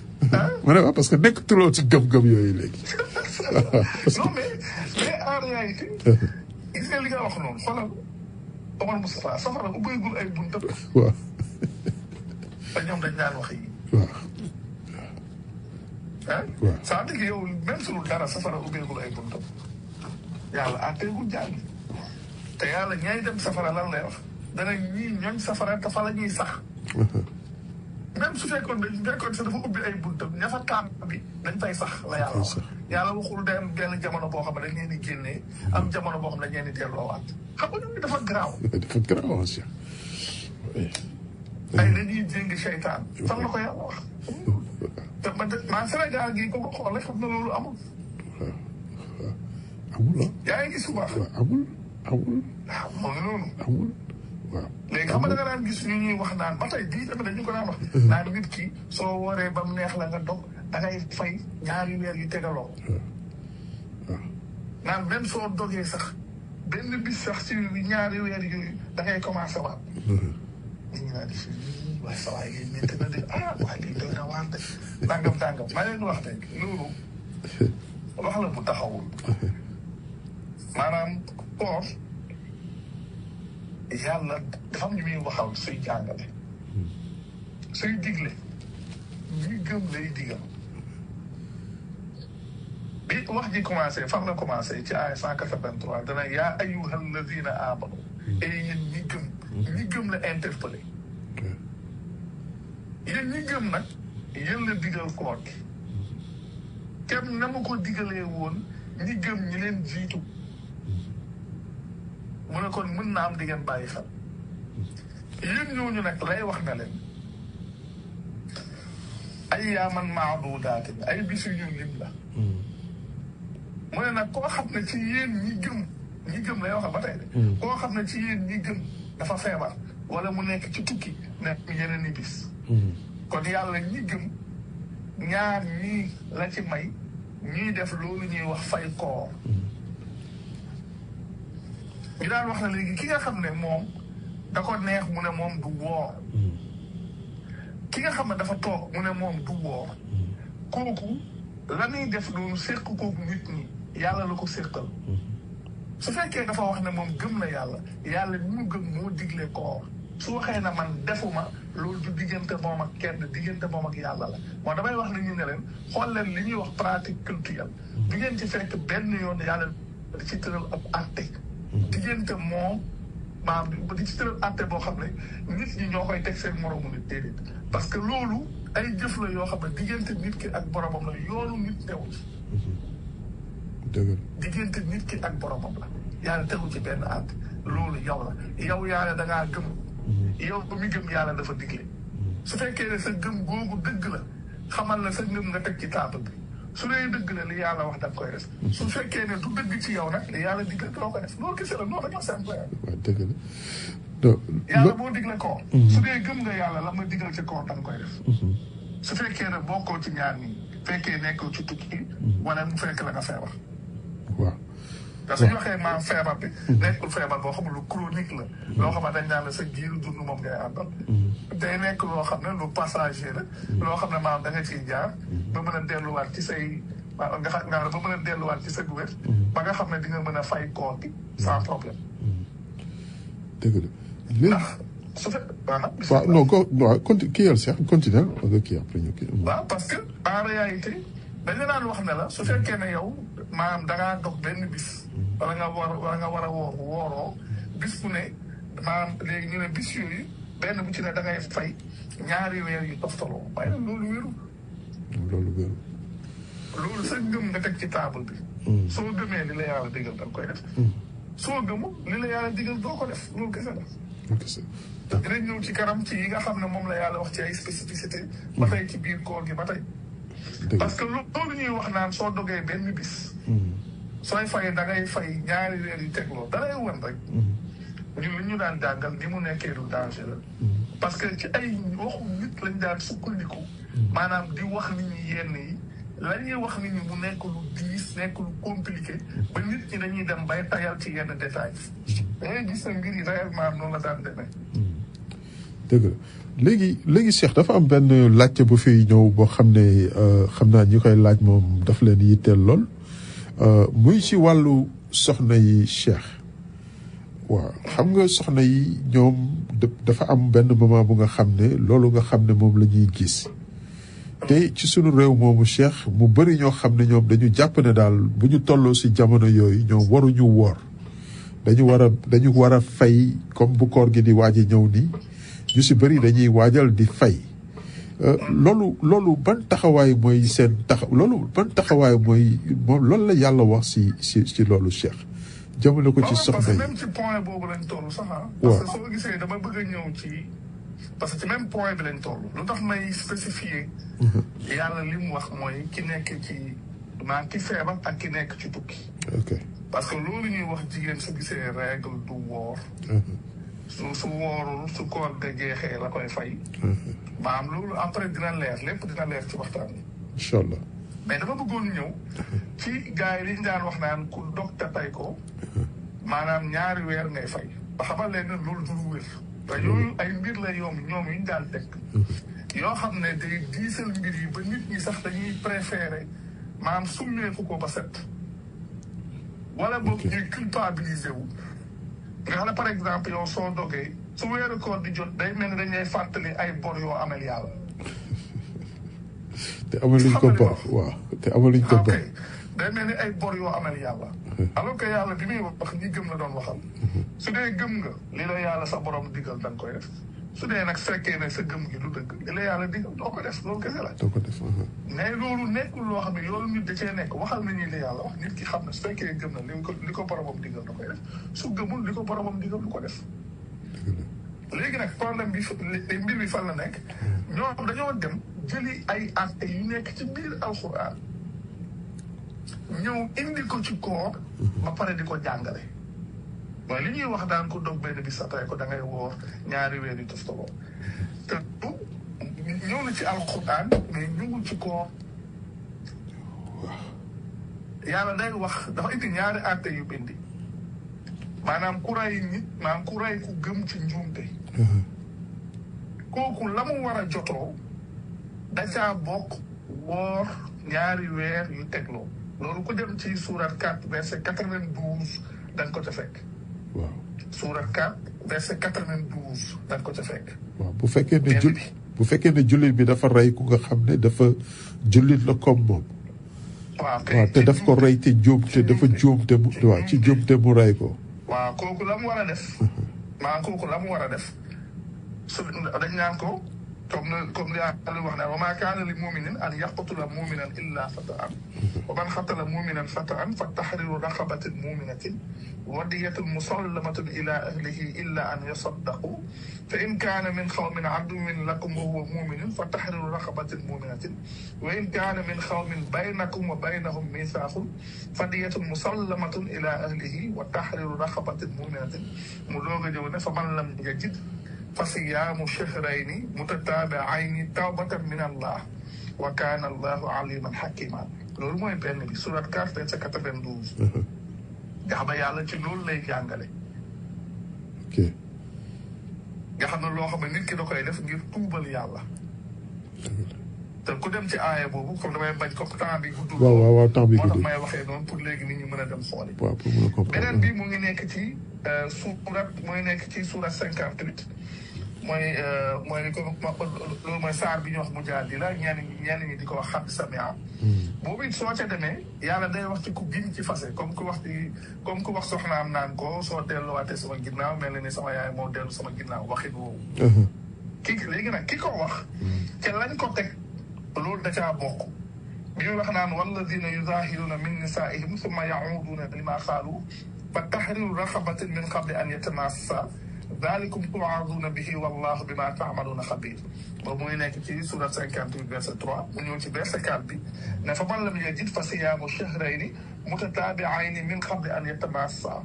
ma ne waaw parce que nekkatuloo si gëm-gëm yooyu léegi. non mais en réalité. gis nga li nga wax noonu xoolal Omar Moustapha safara ubbeegul ay buntam. waaw. te ñoom dañ daan wax yi. waaw. waaw ça veut dire que yow même su dul dara safara ubbeegul ay buntam yàlla àtteegul jaam te yàlla ñay dem safara lan lay wax dana ñii ñooñ safara te fa la ñuy sax. même su fekkoon sa dafa ubbi ay buntam ña fa taam bi dañ fay sax la yàlla wax. yàlla waxul day am benn jamono boo xam ne dañ leen di génnee am jamono boo xam ne dañ leen di delloowaat xam nga ñun dafa garaaw. dafa garaaw aussi. ay dañuy jéngi seytaan fan la ko yàlla wax. te man Sénégal gii ko xoolee xam na loolu amul. amul ah. yaa ngi gis bu baax. waaw amul. waaw moo ngi noonu. amul waaw. léegi xam nga da nga daan gis ñu ñuy wax naan ba tey bii tamit dañu ko daan wax. naan nit ki soo waree ba mu neex la nga dog da ngay fay ñaari weer yu tegaloo. waaw. naan même soo dogee sax benn bis sax ci ñaari weer yooyu da ngay commencé waat. ñu ngi naan di waaye sa waay yi métti na de waaye lii doy na waar de tàngam maa leen wax rek loolu wax la bu taxawul maanaam koor yàlla dafa am ñu muy waxal suy jàngale suy digle ñi gëm lay digal bi wax ji commencé fan la commencé ci ay 183 dana yaa ayyuhal ladina amanu et yéen ñi gëm la interpellé yéen ñi gëm nag yéen la digal koor gi kenn na ma ko digalee woon ñi gëm ñi leen jiitu mu ne kon mën naa am di ngeen bàyyi xel yéen ñooñu nag lay wax na leen ayyaaman ma'duudaatin ay bis yu ñu lim la mu ne nag koo xam ne ci yéen ñi gëm lay wax ba tey de koo xam ne ci yéen ñi gëm dafa feebar wala mu nekk ci tukki nekk yeneen i bis kon yàlla ñi gëm ñaar ñii la ci may ñuy def loolu ñuy wax fay koor ñu daan wax na léegi ki nga xam ne moom da ko neex mu ne moom du woor ki nga xam ne dafa toog mu ne moom du woor kooku la muy def loolu séq kooku nit ñi yàlla la ko séqal su fekkee dafa wax ne moom gëm na yàlla ni mu gëm moo digle koor su waxee na man defuma loolu du diggante moom ak kenn diggante moom ak yàlla la moo damay wax ne ñu ne leen xool leen li ñuy wax pratique culturelle du ngeen ci fekk benn yoon yàlla di ci tëral ab àtte diggante moom maam di ci tëral àtte boo xam ne nit ñi ñoo koy teg seen moroomu nit déedéet parce que loolu ay jëf la yoo xam ne diggante nit ki ak boromam la yoonu nit newul diggante nit ki ak boromam la yàlla tegu ci benn àtte loolu yow la yow yàlla da ngaa gëm yow ba muy gëm yàlla dafa digle su fekkee ne sa gëm googu dëgg la xamal na sa ngëm nga teg ci taabal bi su dee dëgg la li yàlla wax da nga koy def su fekkee ne du dëgg ci yow nag li yàlla digle doo ko def loolu kese la noonu rek la simple dëgg la yàlla boo digle koor su dee gëm nga yàlla la ma digal ci koor da nga koy def su fekkee ne bokkoo ci ñaar ñi fekkee nekkoo ci tukki wala mu fekk la nga feebar waaw parce que su ñu waxee maam feebar bi nekkul feebar boo xam ne lu chronique la loo xam ne dañ naan la sa giiru dund moom ngay àndal day nekk loo xam ne lu passager la loo xam ne maam da nga ciy jaar ba mën a delluwaat ci say ba mën a delluwaat ci sa wér ba nga xam ne di nga mën a fay koor bi sans problème dëgg la léegi su fekkee waaw non waaw kii Cheikh continue nga kii après ñu kii waaw parce que en réalité dañ la daan wax ne la su fekkee ne yow maanaam da ngaa dox benn bis wala nga war a wooroo bis bu ne maanaam léegi ñu ne bis yooyu benn bu ci ne da ngay fay ñaari weer yu toftaloo waaye nag loolu wéru loolu sa ngëm nga teg ci table bi soo gëmee li la yàlla digal da nga koy def soo gëmul li la yàlla digal doo ko def loolu kese la dinañ ñëw ci kanam ci yi nga xam ne moom la yàlla wax ci ay spécificité ba tey ci biir koor gi ba tey parce que loolu ñuy wax naan soo dogee benn bis sooy fay da ngay fay ñaari weer yu tegloo da lay wan rek ñun li ñu daan jàngal ni mu nekkee lu danger la parce que ci ay waxu nit lañ daan sukkandiku maanaam di wax nit ñi yenn yi la ñuy wax nit ñi mu nekk lu diis nekk lu compliqué ba nit ñi dañuy dem bay tayal ci yenn détails da ngay gis na mbir yi réellement noonu la daan demee dëgg la léegi Cheikh dafa am benn laajte bu fi ñëw boo xam ne xam naa ñi koy laaj moom daf leen yitteel lool muy ci wàllu soxna yi Cheikh waaw xam nga soxna yi ñoom dafa am benn moment bu nga xam ne loolu nga xam ne moom la ñuy gis te ci sunu réew moomu Cheikh mu bëri ñoo xam ne ñoom dañu jàpp ne daal bu ñu tolloo ci jamono yooyu ñoom waruñu woor dañu war a fay comme bu koor gi di waaj a ñëw nii ñu ci bëri dañuy waajal di fay loolu ban taxawaay mooy seen moom loolu la yàlla wax ci loolu Cheikh jëmale ko ci soxna yi même ci point boobu lañ toll sax parce que soo gisee dama bëgg a ñëw ci parce que ci même point bi lañ toll lu tax may spécifier yàlla li mu wax mooy ki nekk ci maanaam ki feebar ak ki nekk ci tukki parce que loolu ñuy wax jigéen su gisee règle du woor su woorul su koor ga jeexee la koy fay maanaam loolu après dina leer lépp dina leer ci waxtaan bi incha allah mais dama bëggoon ñëw ci gars yi li ñu daan wax naan ku dog te tay ko maanaam ñaari weer ngay fay ba xamal leen ne loolu du lu wér te yooyu ay mbir la ñoom yuñ daan teg yoo xam ne day diisal mbir yi ba nit ñi sax dañuy préféré maanaam summeeku ko ba set wala boog ñuy culpabiliser wu nga xam ne par exemple yow soo dogee su weeru koor di jot day mel ni dañuy fàttali ay bor yoo amel yàlla te amaluñ ko bor waaw te amaluñ ko bor day mel ni ay bor yoo amel yàlla alors que yàlla bi muy wax ñi gëm la doon waxal su dee gëm nga li la yàlla sa borom digal da nga koy def su dee nag fekkee ne sa gëm gi du dëgg li la yàlla digal doo ko def loolu kese la doo ko def mais loolu nekkul loo xam ne yoolu nit da cee nekk waxal nañu li yàlla wax nit ki xam ne su fekkee gëm na li ko boromam digal da koy def su gëmul li ko boromam digal du ko def léegi nag problème bi mbir bi fan la nekk ñoom dañoo dem jëli ay acte yu nekk ci biir alxuraan ñëw indi ko ci koor ba pare di ko jàngale mooy li ñuy wax daan ko dog benn bi sa tay ko da ngay woor ñaari weer yu toftaloo te bu ñëw na ci alxuraan mais ñëwul ci koor yàlla day wax dafa indi ñaari acte yu bindi maanaam ku ray nit maanaam ku ray ku gëm ci njuumte kooku la mu war a jotoo da caa bokk woor ñaari weer yu tegloo loolu ku dem ci surat 4 verset 92 da nga ko ca fekk waaw surat 4 verset 92 da nga ko ca fekk waaw bu fekkee ne jullit bi dafa rey ku nga xam ne dafa jullit la comme moom waaw te daf ko rey te juum te dafa juum te mu waaw ci juum te mu rey ko waaw kooku la mu war a def maa kooku la mu war a def su dañ naan ko comme li Yàlla wax ne wa maa kaana li muminin an yaqtula muminan illa xata'an wa man qatala muminan xata'an fa tahriru raqabatin muminatin wa diyatun musallamatun ila ahlihi illa an yasaddaqu fa in kaana min qawmin aduwwin lakum wa huwa muminun fa tahriru raqabatin muminatin wa in kaana min qawmin baynakum wa baynahum miisaaqun fa diyatun musallamatun ila ahlihi wa tahriru raqabatin muminatin mu doog a ñëw ne fa man lam yajid fa siyaamu shahrayni mutataabi'ayni tawbatan min allah wa kaana allahu aliman hakima loolu mooy benn bi surat 4 verset 92 nga xam ne yàlla ci loolu lay jàngale nga xam ne loo xam ne nit ki da koy def ngir tuubal yàlla te ku dem ci aaya boobu comme damay bañ ko temps bi gudd waaw temps bi gudd moo tax may waxee noonu pour léegi nit ñi mën a dem xooli waaw pour mën a comprendre beneen bi mu ngi nekk ci surat 58 mooy li ko loolu mooy saar bi ñu wax mujaadila ñenn ñi di ko wax xat samia boobu it soo ca demee yàlla day wax ci ku giñ ci fase comme ku wax soxnaam naan ko soo delluwaatee sama ginnaaw mel na ni sama yaay moo dellu sama ginnaaw waxit woowu léegi nag ki ko wax ca lañ ko teg loolu da caa bokk bi ñu wax naan walladina yuzahiruna min nisaihim summa yauduna lima qaalu fa tahriru raqabatin min qabli an yatamassa dalikum tu'aduna bihi wallahu bima ta'maluna xabir boobu muy nekk ci surat 58 verset 3 mu ñëw ci verset 4 bi ne fa man lam yajid fa siyaamu shahrayni mutataabi'ayni min qabli an yatamassa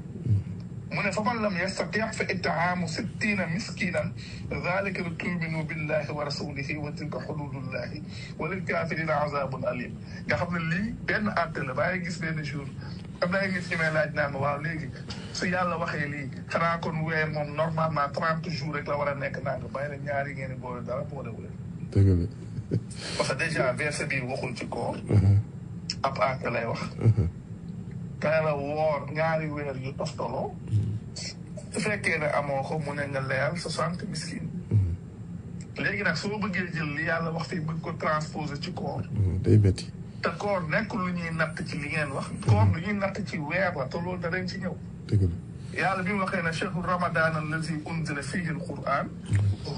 mu ne fa man lam yastati' fa it'aamu 60 miskinan dalika li tu'minu billahi wa rasulihi wa tilka xududullahi wa lil kafirina azabun alim nga xam ne lii benn àtte la bàyyi gis benn jour am na ay nit ñi may laaj naan waaw léegi su yàlla waxee lii xanaa kon weer moom normalement 30 jours rek la war a nekk naa nga bàyyi la ñaari ngeen boole dara boole wu leen. dëgg la. parce que déjà verset bi waxul ci koor. ab àtte lay wax. kay la woor ñaari weer yu toftaloo. su fekkee ne amoo ko mu ne nga leyal 60 miskin. léegi nag soo bëggee jël li yàlla wax fii bëgg ko transposer ci koor. day métti. te koor nekkul lu ñuy natt ci li ngeen wax. koor lu ñuy natt ci weer la te loolu danañ ci ñëw. dëgg la. yàlla bi mu waxee ne chahru ramadan allazi unzila fihi alquran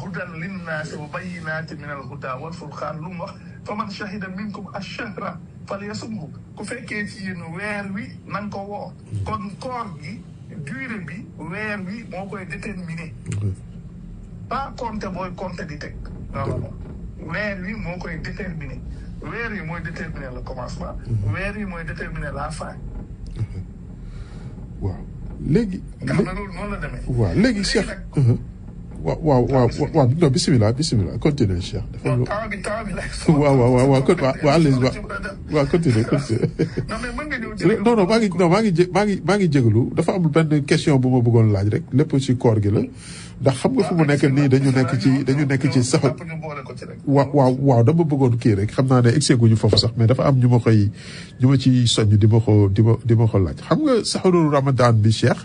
hudan linnaasi wa bayyinatin min alhuda wal furqan lu mu wax fa man shahida minkum ash-shahra falyasumhu ku fekkee ci yéen weer wi na nga ko woor kon koor gi durée bi weer wi moo koy déterminer pas compter booy compter di teg non weer wi moo koy déterminer weer wi mooy déterminer le commencement weer wi mooy déterminer la fin waaw léegi. nga xam ne loolu noonu la demee. waaw léegi Cheikh. waaw non bisimilah continuer Cheikh. non temps bi lay. waaw kon waaw continuer. non mais mën nga ñëw jël. non maa ngi jégalu dafa am benn question bu ma bëggoon laaj rek lépp ci koor gi la ndax xam nga fu mu nekk nii dañu nekk ci sax. waaw dama bëggoon kii rek xam naa ne egseeguñu foofu sax mais dafa am ñu ma ci soññ di ma ko laaj xam nga saxaru Ramadan bi Cheikh.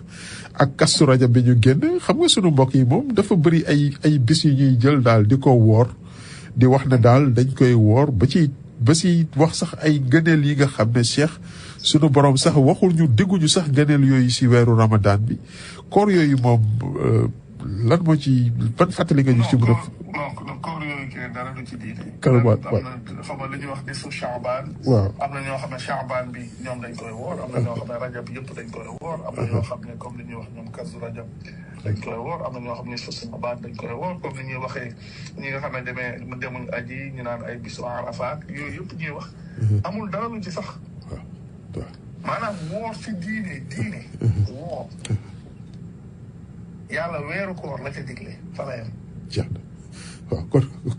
ak Kazu Rajab bi ñu génn xam nga sunu mbokk yi moom dafa bëri ay bis yu ñuy jël daal di ko woor di wax ne daal dañ koy woor ba ci wax sax ay ngëneel yi nga xam ne Cheikh sunu borom sax waxul ñu dégguñu sax ngëneel yooyu si weeru Ramadan bi koor yooyu moom lan moo ci ban fàttali nga ñu ci mën a. non koor yooyu kii dara du ci diine. kàllaamaat waaw xam nga li ñuy wax nisu Chaabaan. waaw am na ñoo xam ne Chaabaan bi ñoom dañ koy woor am na ñoo xam ne Rajab yëpp dañ koy woor am na ñoo xam ne comme li ñuy wax ñoom Kazu Rajab dañ koy woor am na ñoo xam ne nisu Chaabaan dañ koy woor comme ni ñuy waxee ñi nga xam ne demuñ aji ñu naan ay bisu Arafaat yooyu yëpp ñuy wax. amul dara lu ci sax. maanaam woor ci diine woor. yàlla weeru koor la ca digle fa la yem. waaw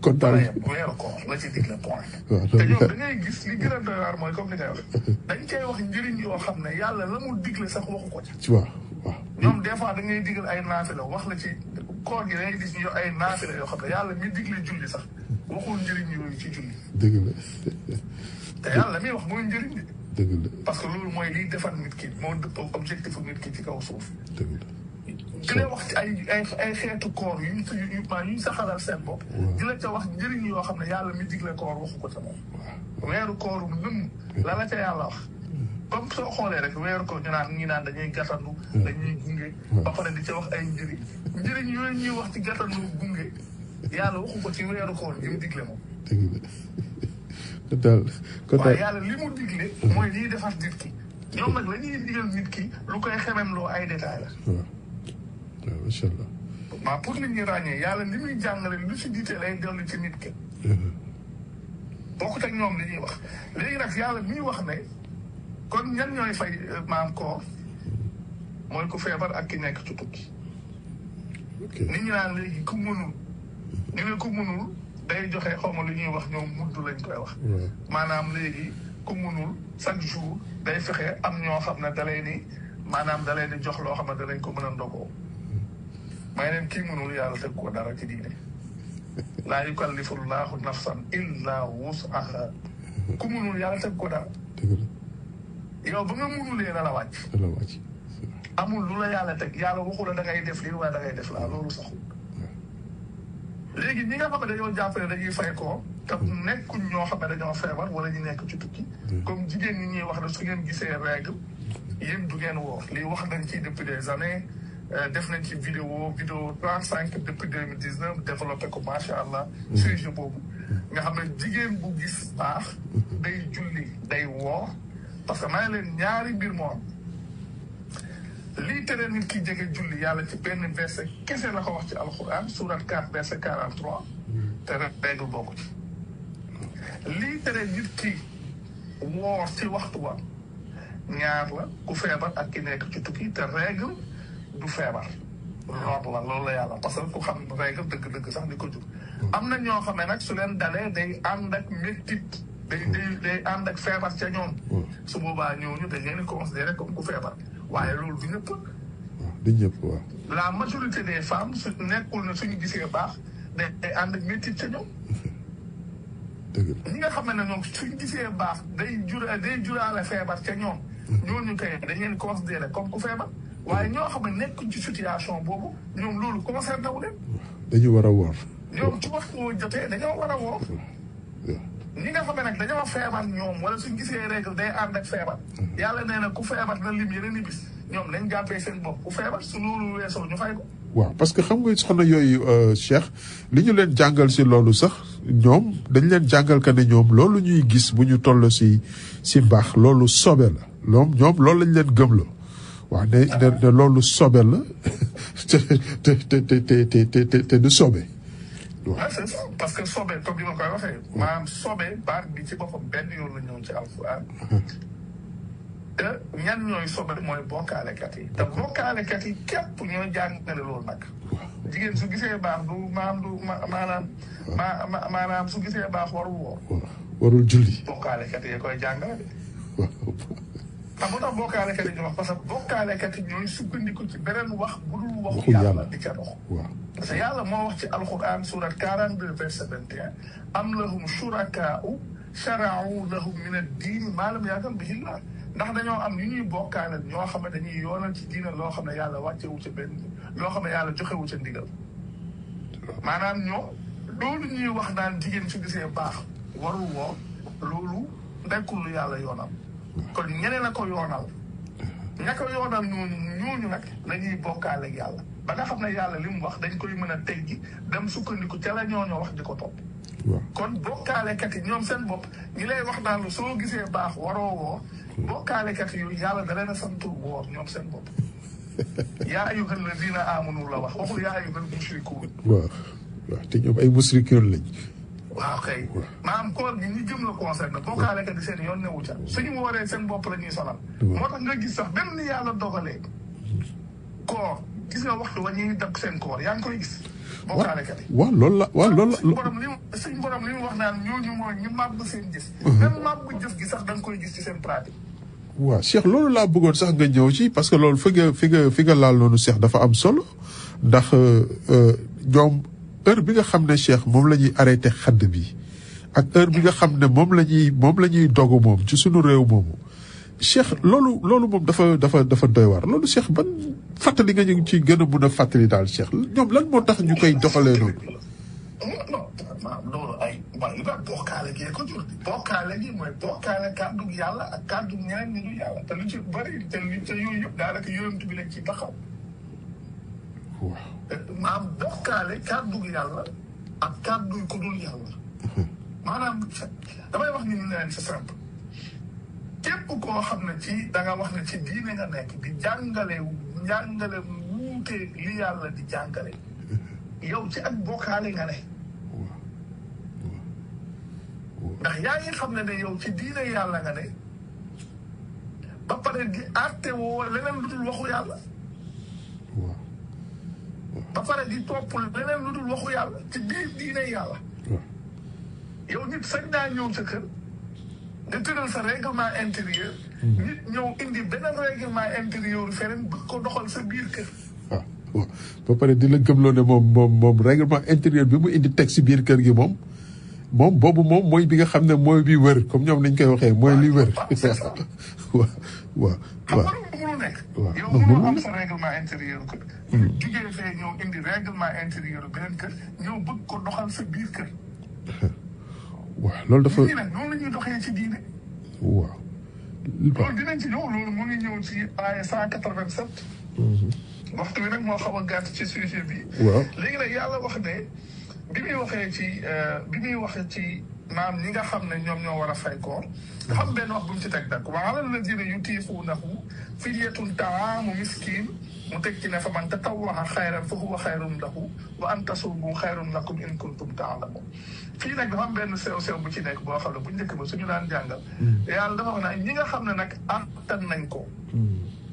kon daal weeru koor la ci digle point. te ñoom da ngay gis li gën a doy waar mooy comme li ngay wax. dañ koy wax njëriñ yoo xam ne yàlla la mu digle sax waxu ko ca. waaw. ñoom des fois da ngay digal ay naafila wax la ci koor gi da ngay gis ñu ay naafila yoo xam ne yàlla mi digle julli sax waxul njëriñ yooyu ci julli. dëgg la. te yàlla mi wax mooy njëriñ bi. dëgg la parce que loolu mooy liy defar nit ki moo dëppoo objectif nit ki ci kaw suuf. dëgg la. di la wax ci ay xeetu koor yu ñu saxalal seen bopp. di la ca wax njëriñ yoo xam ne yàlla mi digle koor waxu ko ca moom. weeru koorum lëm la ca yàlla wax. comme soo xoolee rek weeru koor ñi naan dañuy gàttandu. dañuy gunge. ba pare di ca wax ay njëriñ yooyu ñuy wax ci gàttandu gunge yàlla waxu ko ci weeru koor yi mu digle moom. dëgg la waaye yàlla li mu digle. mooy liy defar nit ki. ñoom nag la ñuy digal nit ki lu koy xemem loo ay détails la. waaw macha allah. waaw pour nit ñi ràññee yàlla li muy jàngale lu si diite lay dellu ci nit ki. bokkut ak ñoom li ñuy wax léegi nag yàlla mi wax ne kon ñan ñooy fay maam koor mooy ku feebar ak ki nekk ci tukki. nit ñi naan léegi ku mënul ñu ne ku mënul day joxe xaw ma lu ñuy wax ñoom mudd lañ koy wax. maanaam léegi ku mënul chaque jour day fexe am ñoo xam ne da lay ni jox loo xam ne danañ ko mën a ndogoo. may leen kii mënul yàlla teg ko dara ci diine laa yukallifu llaahu nafsan illa wus'aha ku mënul yàlla teg ko dara. yow ba nga mënulee na la wàcc. amul lu la yàlla teg yàlla waxu la da ngay def lii waaye da ngay def laa loolu saxul. léegi ñi nga xam ne dañoo jàpp ne dañuy fay ko te nekkuñ ñoo xam ne dañoo feebar wala ñu nekk ci tukki. comme jigéen ñi ñuy wax ne su ngeen gisee règle yéen du ngeen woor lii wax nañ ci depuis des années. def nañ ci vidéo 35 depuis 2019 développé ko macha allah. sujet boobu nga xam ne jigéen bu gis baax. day julli day woor parce que maa ngi leen ñaari mbir moo am lii tere nit ki jege julli yàlla ci benn verset kese la ko wax ci alxuraan surat 4 verset 43 te règle bokku ci. lii tere nit ki woor ci waxtu wa ñaar la ku feebar ak ki nekk ci tukki te règle. du feebar loolu la yàlla parce que ku xam règle dëgg-dëgg sax di ko jur am na ñoo xam ne nag su leen dalee day ànd ak méttit day ànd ak feebar ca ñoom su boobaa ñooñu dañ leen di considéré comme ku feebar waaye loolu du ñëpp waaw la majorité des femmes su nekkul na suñu gisee baax day ànd ak méttit ca ñoom ñi nga xam ne ñoom suñu gisee baax day juraale feebar ca ñoom ñooñu kay dañ leen considéré comme ku feebar waaye ñoo xam ne nekkuñ ci situation boobu ñoom loolu concerné wu leen. dañu war a woor. ñoom ci waxtu woo jotee dañoo war a woor. ñi nga xam ne nag dañoo feebar ñoom wala suñ gisee règle day ànd ak feebar. yàlla nee na ku feebar na lim yeneen i bis ñoom nañ jàppee seen bopp ku feebar su loolu weesoo ñu fay ko. waaw parce que xam nga soxna yooyu Cheikh li ñu leen jàngal si loolu sax ñoom dañ leen jàngal que ne ñoom loolu ñuy gis bu ñu toll si mbaax loolu sobe la ñoom loolu lañ leen gëmloo. waaw ne loolu sobe la te du sobe. waaw c'est ça parce que sobe comme ni ma koy waxee maanaam sobe baat bi ci boppam benn yoon la ñëw ci alxuraan te ñan ñooy sobe mooy bokkaalekat yi te bokkaalekat yi képp ñooy jàngale loolu nag jigéen su gisee baax du maanaam su gisee baax warul woor. warul julli. bokkaalekat yi koy jàngale de. xam nga tax bokkaalekat yi ñu wax parce que bokkaalekat yi ñooy sukkandiku ci beneen wax bu dul waxu yàlla di ca dox. parce que yàlla moo wax ci alquran surat 42 verset 21 am lahum shurakaa'u shara'u lahum min ad-diin maa lam ya'zan bihi Allah ndax dañoo am yu ñuy bokkaale ñoo xam ne dañuy yoonal ci diina loo xam ne yàlla wàccewu ca benn loo xam ne yàlla joxewu ca ndigal maanaam ñoo loolu ñuy wax naan jigéen su gisee baax warul woo loolu nekkul lu yàlla yoonal kon ñeneen a ko yoonal ña ko yoonal ñooñu nag la ñuy bokkaale ak yàlla ba nga xam ne yàlla li mu wax dañ koy mën a teggi dem sukkandiku ca la ñooñoo wax di ko topp kon bokkaalekat yi ñoom seen bopp ñi lay wax naan soo gisee baax waroo woo bokkaalekat yooyu yàlla da leen a santul woor ñoom seen bopp yaa ayyuhal ladina amanu la wax waxul yaa ayyuhal mushrikuun waaw te ñoom ay mushrikuun lañ. waaw kay maanaam koor gi ñi jëm la concerné bokkaalekat yi seen yoon newu ca suñu wooree seen bopp la ñuy sonal moo tax nga gis sax benn ni yàlla dogalee koor gis nga waxtu wa ñuy dab seen koor yaa ngi koy gis bokkaalekat yi loolu la suñu borom li mu wax naan ñooñu mooy ñu màbb seen jëf même màbb jëf gi sax da nga koy gis ci seen pratique waaw Cheikh loolu laa bëggoon sax nga ñëw ci parce que loolu fi nga laal noonu Cheikh dafa am solo ndax ñoom heure bi nga xam ne Cheikh moom la ñuy arrêté xadd bi ak heure bi nga xam ne moom la ñuy dogu moom ci suñu réew moomu Cheikh loolu moom dafa doy waar loolu Cheikh ban fàttali nga ñu ci gën a mun a fàttali daal Cheikh ñoom lan moo tax ñu koy doxalee noonu. loolu ay man li nga bokkaale gi ko jur bokkaale gi mooy bokkaale kàddu yàlla ak kàddu ñeneen ñi du yàlla te lu ci bëri te yooyu yëpp daanaka yonent bi lañ ci taxaw. waaw maanaam bokkaale kàddu yàlla ak kàddu ku dul yàlla. maanaam damay wax ni ñu ne leen c'est simple képp koo xam ne ci da nga wax ne ci diine nga nekk di jàngale wuute li yàlla di jàngale yow ci ak bokkaale nga ne. ndax yaa ngi xam ne yow ci diine yàlla nga ne ba pare di àtte woo leneen lu dul waxu yàlla ba pare di topp leneen lu dul waxu yàlla ci biir diine yàlla yow nit sañ naa ñëw sa kër nga tëral sa règlement intérieur nit ñëw indi beneen règlement intérieur feneen bëgg ko doxal sa biir kër waaw ba pare di la gëmloo ne moom règlement intérieur bi mu indi teg si biir kër gi moom boobu moom mooy bi nga xam ne mooy bi wër comme ñoom nañ koy waxee mooy li wër. waaw mënu nekk. yow mënoo am sa règlement intérieur kër. jugee fee ñëw indi règlement intérieur beneen kër ñëw bëgg ko doxal sa biir kër. waaw loolu dafa. nit ñi nag noonu la ñuy doxee ci diine. waaw. loolu dinañ ci ñëw loolu mu ngi ñëw ci aaya 187. waxtu bi nag moo xaw a gàtt ci sujet bi. waaw léegi nag yàlla wax ne. bi muy waxee ci maam ñi nga xam ne ñoom ñoo war a fay koor dafa am benn wax bu mu ci teg nag wa alal lazina yutiquunahu fidyatun taamu miskin mu teg ci ne fa man tatawwa'a xayran fa huwa xayrun lahu wa an tasuumu xayrun lakum in kuntum ta'lamun fii nag dafa am benn sew bu ci nekk boo xam ne bu njëkk ba suñu daan jàngal yàlla dafa wax ne ñi nga xam ne nag attan nañ ko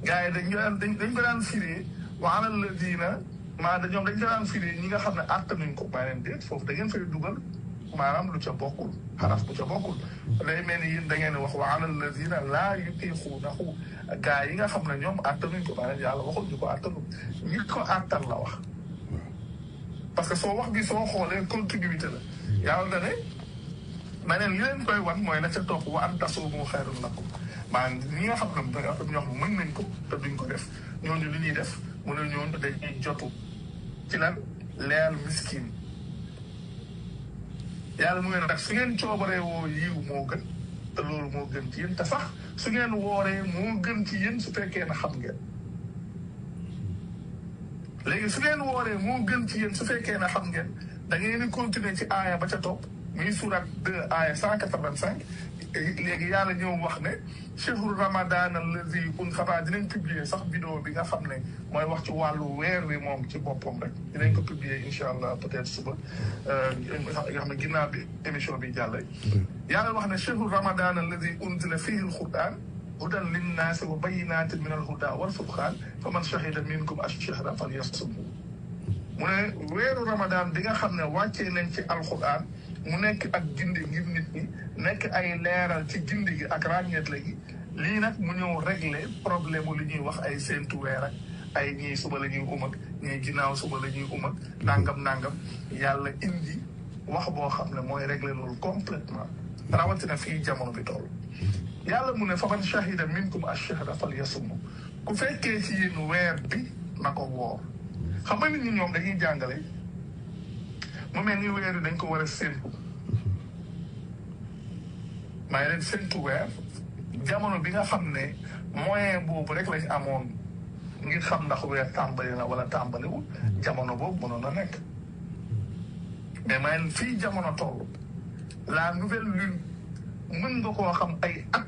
gars yi dañ ko daan firee wa alal lazina maanaam ñoom dañ ko daan firi ñi nga xam ne attanuñ ko bàyyi leen déet foofu da ngeen fay dugal maanaam lu ca bokkul xaraf bu ca bokkul day mel ni yéen da ngeen wax wa alal lazina laa yutiquunahu gaa yi nga xam ne ñoom attanuñ ko maanaam yàlla waxul ñu ko attanu ñi ko attan la wax parce que soo wax bi soo xoolee continuité la yàlla da ne ma neen li leen koy wan mooy la ca topp wa an tasuumu xayrun lakum maanaam ñi nga xam ne ñoo xam ne mën nañ ko te duñ ko def ñooñu li ñuy def mu ne ñooñu dañuy jotu ci lan leel miskin yàlla mu ngeen nag su ngeen coobaree woo yiw moo gën te loolu moo gën ci yéen te sax su ngeen wooree moo gën ci yéen su fekkee ne xam ngeen léegi su ngeen wooree moo gën ci yéen su fekkee ne xam ngeen da ngeen di continuer ci aaya ba ca topp muy surat 2 aaya 185 léegi yàlla ñëw wax ne chehru ramadan allazi xamaa dinañ publier sax vidéo bi nga xam ne mooy wax ci wàllu weer wi moom ci boppam rek dinañ ko publier incha allah peut-être suba nga xam ne ginnaaw bi émission bi jàll yàlla wax ne chehru ramadan allazi unzila fihi alquran hudan linnaasi wa bayyinatin min alhuda wal furqan fa man shahida minkum ash-shahra falyasumhu mu ne weeru Ramadan bi nga xam ne wàccee nañ ci alxuraan mu nekk ak gindi ngir nit ñi nekk ay leeral ci gindi gi ak ràññeet la gi lii nag mu ñëw régler problème li ñuy wax ay séentu weer ak ay ñii suba la ñuy ak ñii ginnaaw suba la ñuy ak nangam yàlla indi wax boo xam ne mooy régler loolu complètement rawatina fii jamono bi toll yàlla mu ne faman shahida minkum ash-shahra falyasumhu ku fekkee ci yéen weer bi na ko woor xam nga nit ñi ñoom dañuy jàngale mu mel ni weer yi dañ ko war a séntu may leen séntu weer jamono bi nga xam ne moyen boobu rek lañ amoon ngir xam ndax weer tàmbali na wala tàmbaliwul jamono boobu mënoon na nekk mais may leen fii jamono toll la nouvelle lune mën nga koo xam ay at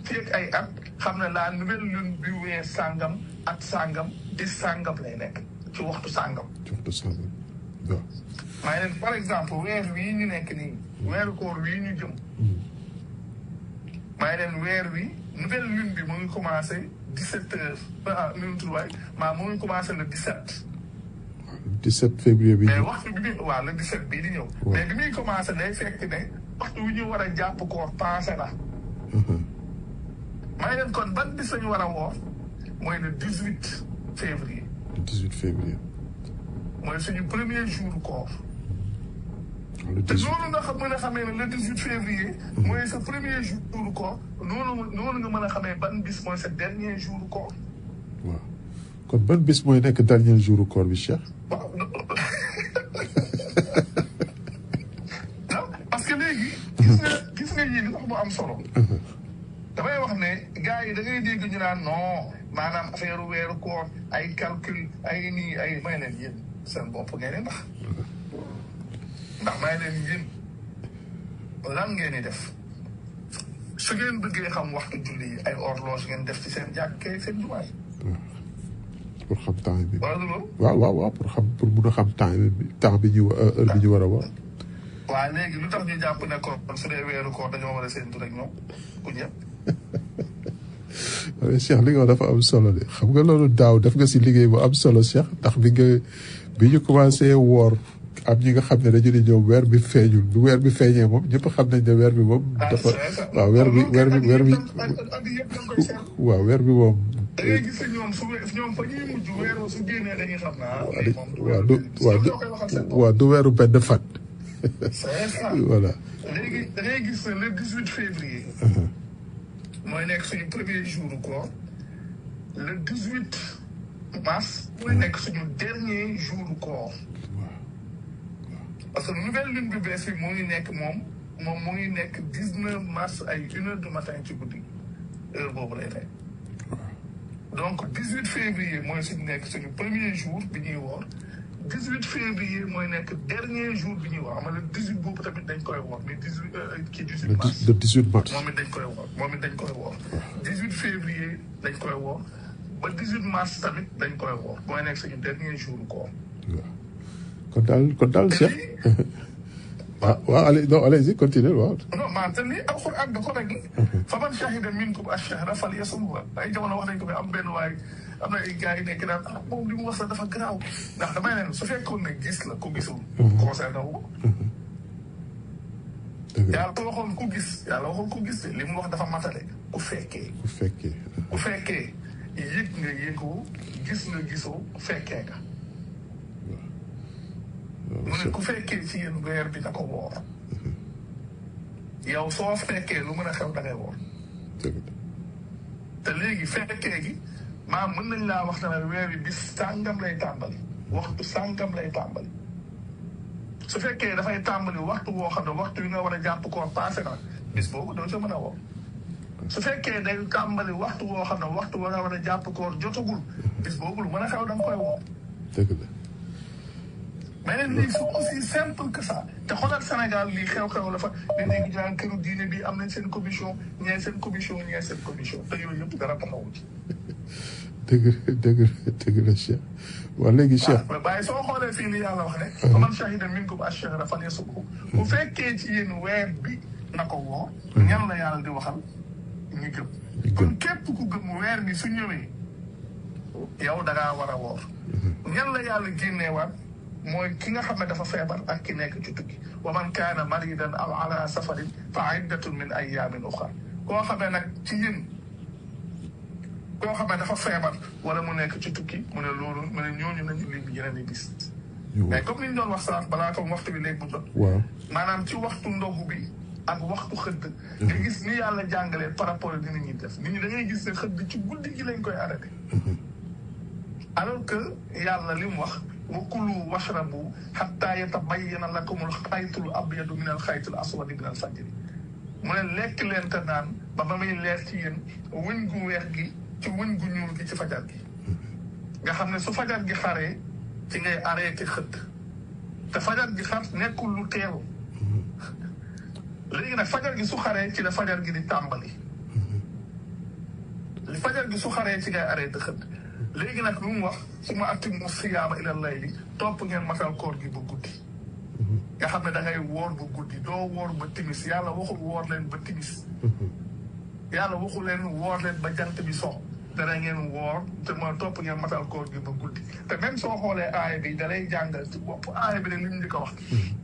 fii ak ay at xam ne la nouvelle lune bi weer sàngam at sàngam di sàngam lay nekk ci waxtu sàngam waaw may leen par exemple weer wii ñu nekk nii weeru koor wii ñu jëm may leen weer wi nouvelle lune bi mu ngi commencé 17 heures nu mu tudd waay mu ngi commencé le 17 février bi mais waxtu bi waaw le 17 bii di ñëw mais bi muy commencé day fekk ne waxtu wi ñu war a jàpp koor passé na may leen kon ban bis lañu war a woor mooy le 18 février le 18 février mooy suñu premier jour koor le te noonu nga xam mën a xamee ne le 18 février mooy sa premier jour koor noonu nga mën a xamee ban bis mooy sa dernier jour koor waaw kon ban bis mooy nekk dernier jour koor bi Cheikh waaw parce que léegi gis nga yii li tax mu am solo damay wax ne gars yi da ngay dégg ñu naan non maanaam affaire weeru koor ay calcul ay nii ay may leen yéen seen bopp ngeen di ndax may leen yéen lan ngeen di def su ngeen bëggee xam waxtu julli yi ay horloge ngeen def ci seen jàkkee seen jumaay pour xam temps bi wala du loolu waaw pour mun a xam temps bi ñu heure bi ñu war a wax waaw léegi lu tax ñu jàpp ne ko su dee weeru koor dañoo war a séntu rek ñoom ku ñëpp Cheikh li nga wax dafa am solo de xam nga loolu daaw def nga si liggéey bu am solo Cheikh ndax bi ñu commencé woor am ñi nga xam ne dañu ne ñoom weer bi feeñul bi weer bi feeñee moom ñëpp xam nañ ne weer bi moom dafa waaw weer bi waaw weer bi moom da ngay gis ñoom ñoom fa ñuy mujj weeroo su génnee dañuy xam waaw du weeru benn fan c'est ça voilà léegi da ngay gis ne le 18 février mooy nekk suñu premier jour koor le 18 mars mooy nekk suñu dernier jour koor parce que nouvelle lune bi bees bi moo ngi nekk moom mu ngi nekk 19 mars ay 1h du matin ci guddi heure boobu lay nekk donc 18 février mooy suñu nekk suñu premier jour bi ñuy woor 18 février mooy nekk dernier jour bi ñuy woor xam nga le 18 boobu tamit dañ koy woor mais 18 mars le 18 mars moom it dañ koy woor 18 février dañ koy woor ba 18 mars tamit dañ koy woor mooy nekk suñu dernier jour koor kon daal Cheikh waaw allez-y continuez waaw non maa te lii alxuraan da ko rek faman shahida minkum ash-shahra falyasumhu ay jamono wax nañ ko fi am benn waay am na ay gars yi nekk naan moom li mu wax sax dafa garaaw ndax damay ne su fekkoon ne gis la ku gisul concerné wu ko yàlla waxoon ku gis li mu wax dafa matale ku fekkee yëg nga yëgoo gis nga gisoo fekkee nga mu ne ku fekkee ci yéen weer bi na ko woor yow soo fekkee lu mën a xew da ngay woor te léegi fekkee gi mën nañ laa wax ne weer bi bis sàngam lay tàmbali waxtu sàngam lay tàmbali su fekkee dafay tàmbali waxtu woo xam ne waxtu yi nga war a jàpp koor passé na bis boobu doo ca mën a woor su fekkee day tàmbali waxtu woo xam ne waxtu wa nga war a jàpp koor jotagul bis boobu lu mën a xew da nga koy woor mais lii c'est aussi simple que ça te xoolal Sénégal lii xew-xew la fa ne léegi ñu naan këru diine bi am nañ seen commission ñee seen commission te yooyu yëpp dara taxawu ci. dëgg la Cheikh waaw léegi Cheikh. waaw mais soo xoolee fii li yàlla wax ne. faman shahida minkum ash-shahra falyasumhu bu fekkee ci yéen weer bi na ko woor. ñan la yàlla di waxal ñu gëm. kon képp ku gëm weer bi su ñëwee yow da ngaa war a woor. ñan la yàlla génneewaat mooy ki nga xam ne dafa feebar ak ki nekk ci tukki wa man kaana maridan aw ala safarin fa iddatun min ayaamin uxar koo xam ne nag ci yéen koo xam ne dafa feebar wala mu nekk ci tukki mu ne loolu mu ne ñooñu nañu lim yeneen i bis mais comme ni ñu doon wax sax balaa comme waxtu bi léegi mu jot maanaam ci waxtu ndogu bi ak waxtu xëdd nga gis ni yàlla jàngalee par rapport ak nit ñi def nit ñi da ngay gis ne xëdd ci guddi gi lañ koy arrêté alors que yàlla li mu wax wa kulu washrabu hatta yatabayyana lakumul xaytul abyadu min al xaytul aswadi min al fajri mu ne lekk leen te naan ba muy leer ci yéen wëñ gu weex gi ci wëñ gu ñuul gi ci fajar gi nga xam ne su fajar gi xaree ci ngay arrêté xëdd te fajar gi xar nekkul lu teew léegi nag fajar gi su xaree ci la fajar gi di tàmbali fajar gi su xaree ci ngay arrêté xëdd léegi nag lu mu wax su ma atimmu siyaama ilal layli topp ngeen matal koor gi ba guddi nga xam ne da ngay woor ba guddi doo woor ba timis yàlla waxul woor leen ba timis yàlla waxul leen woor leen ba jant bi sox dana ngeen woor te mooy topp ngeen matal koor gi ba guddi te même soo xoolee aaya bi da lay jàngal ci bopp aaya bi ne li ñu di ko wax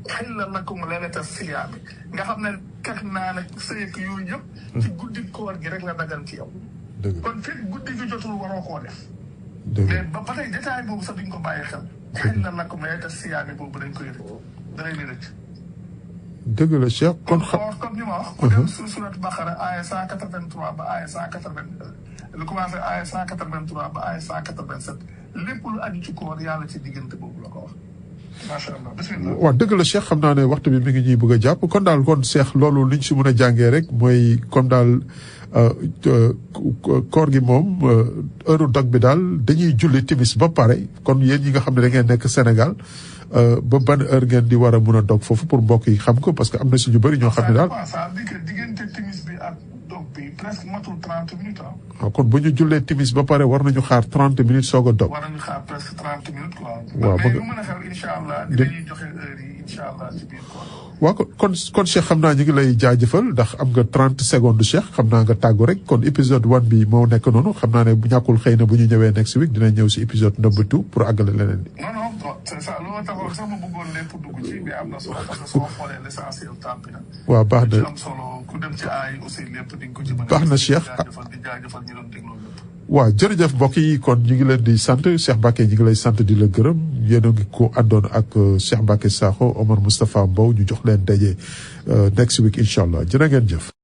xilla lakum laylata siyaami nga xam ne kak naa nag sëyëk yooyu yëpp ci guddi koor gi rek la dagan ci yow kon fekk guddi gi jotul waroo koo def mais ba tey détail boobu sax duñ ko bàyyi xel xilla lakum laylata siyaami boobu dañ koy rëcc da lay rëcc dëgg la Cheikh kon comme ni ma wax ku dem sur surat Baqara aaya 183 ba aaya 182 lu commencé aaya 183 ba aaya 187 lépp lu aju ci koor yàlla ci diggante boobu la ko wax macha allah bismillah waaw dëgg la Cheikh xam naa ne waxtu bi mi ngi ñuy bëgg a jàpp kon daal kon Cheikh loolu liñ si mën a jàngee rek mooy comme daal koor gi moom heure dog bi daal dañuy julli timis ba pare kon yéen ñi nga xam ne da ngeen nekk Sénégal ba ban heure ngeen di war a mun a dog foofu pour mbokk yi xam ko parce que am na si ñu bëri ñoo xam ne daal. ça veut dire que diggante timis bi ak dog bi presque matul 30 minutes waaw kon bu ñu jullee timis ba pare war nañu xaar 30 minutes soog a dog. war nañu xaar presque 30 minutes quoi. waaw mais lu mën a xew incha allah dinañuy joxe heure yi incha allah ci biir quoi. waaw kon Cheikh xam naa ñu ngi lay jaajëfal ndax am nga 30 secondes Cheikh xam naa nga tàggu rek kon épisode 1 bi moo nekk noonu xam naa ne bu ñàkkul xëy na bu ñu ñëwee next week dina ñëw si épisode number 2 pour àggale leneen bi. non c'est ça loolu taxoon sax ma bëggoon lépp dugg ci mais am na solo parce que soo xoolee l'essentiel temps bi nag. waaw baax na am solo ku dem ci aay aussi lépp di nga ko ci mën a. baax na Cheikh di jaajëfal ñu doon dégloo lépp. waaw jërëjëf mbokk yi kon ñu ngi leen di sant Cheikh Mbacké ñu ngi lay sant di la gërëm yéen a ngi ko àndoon ak Cheikh Mbacké Sakho Omar Moustapha Mbow ñu jox leen daje next week incha allah jërë ngeen jëf.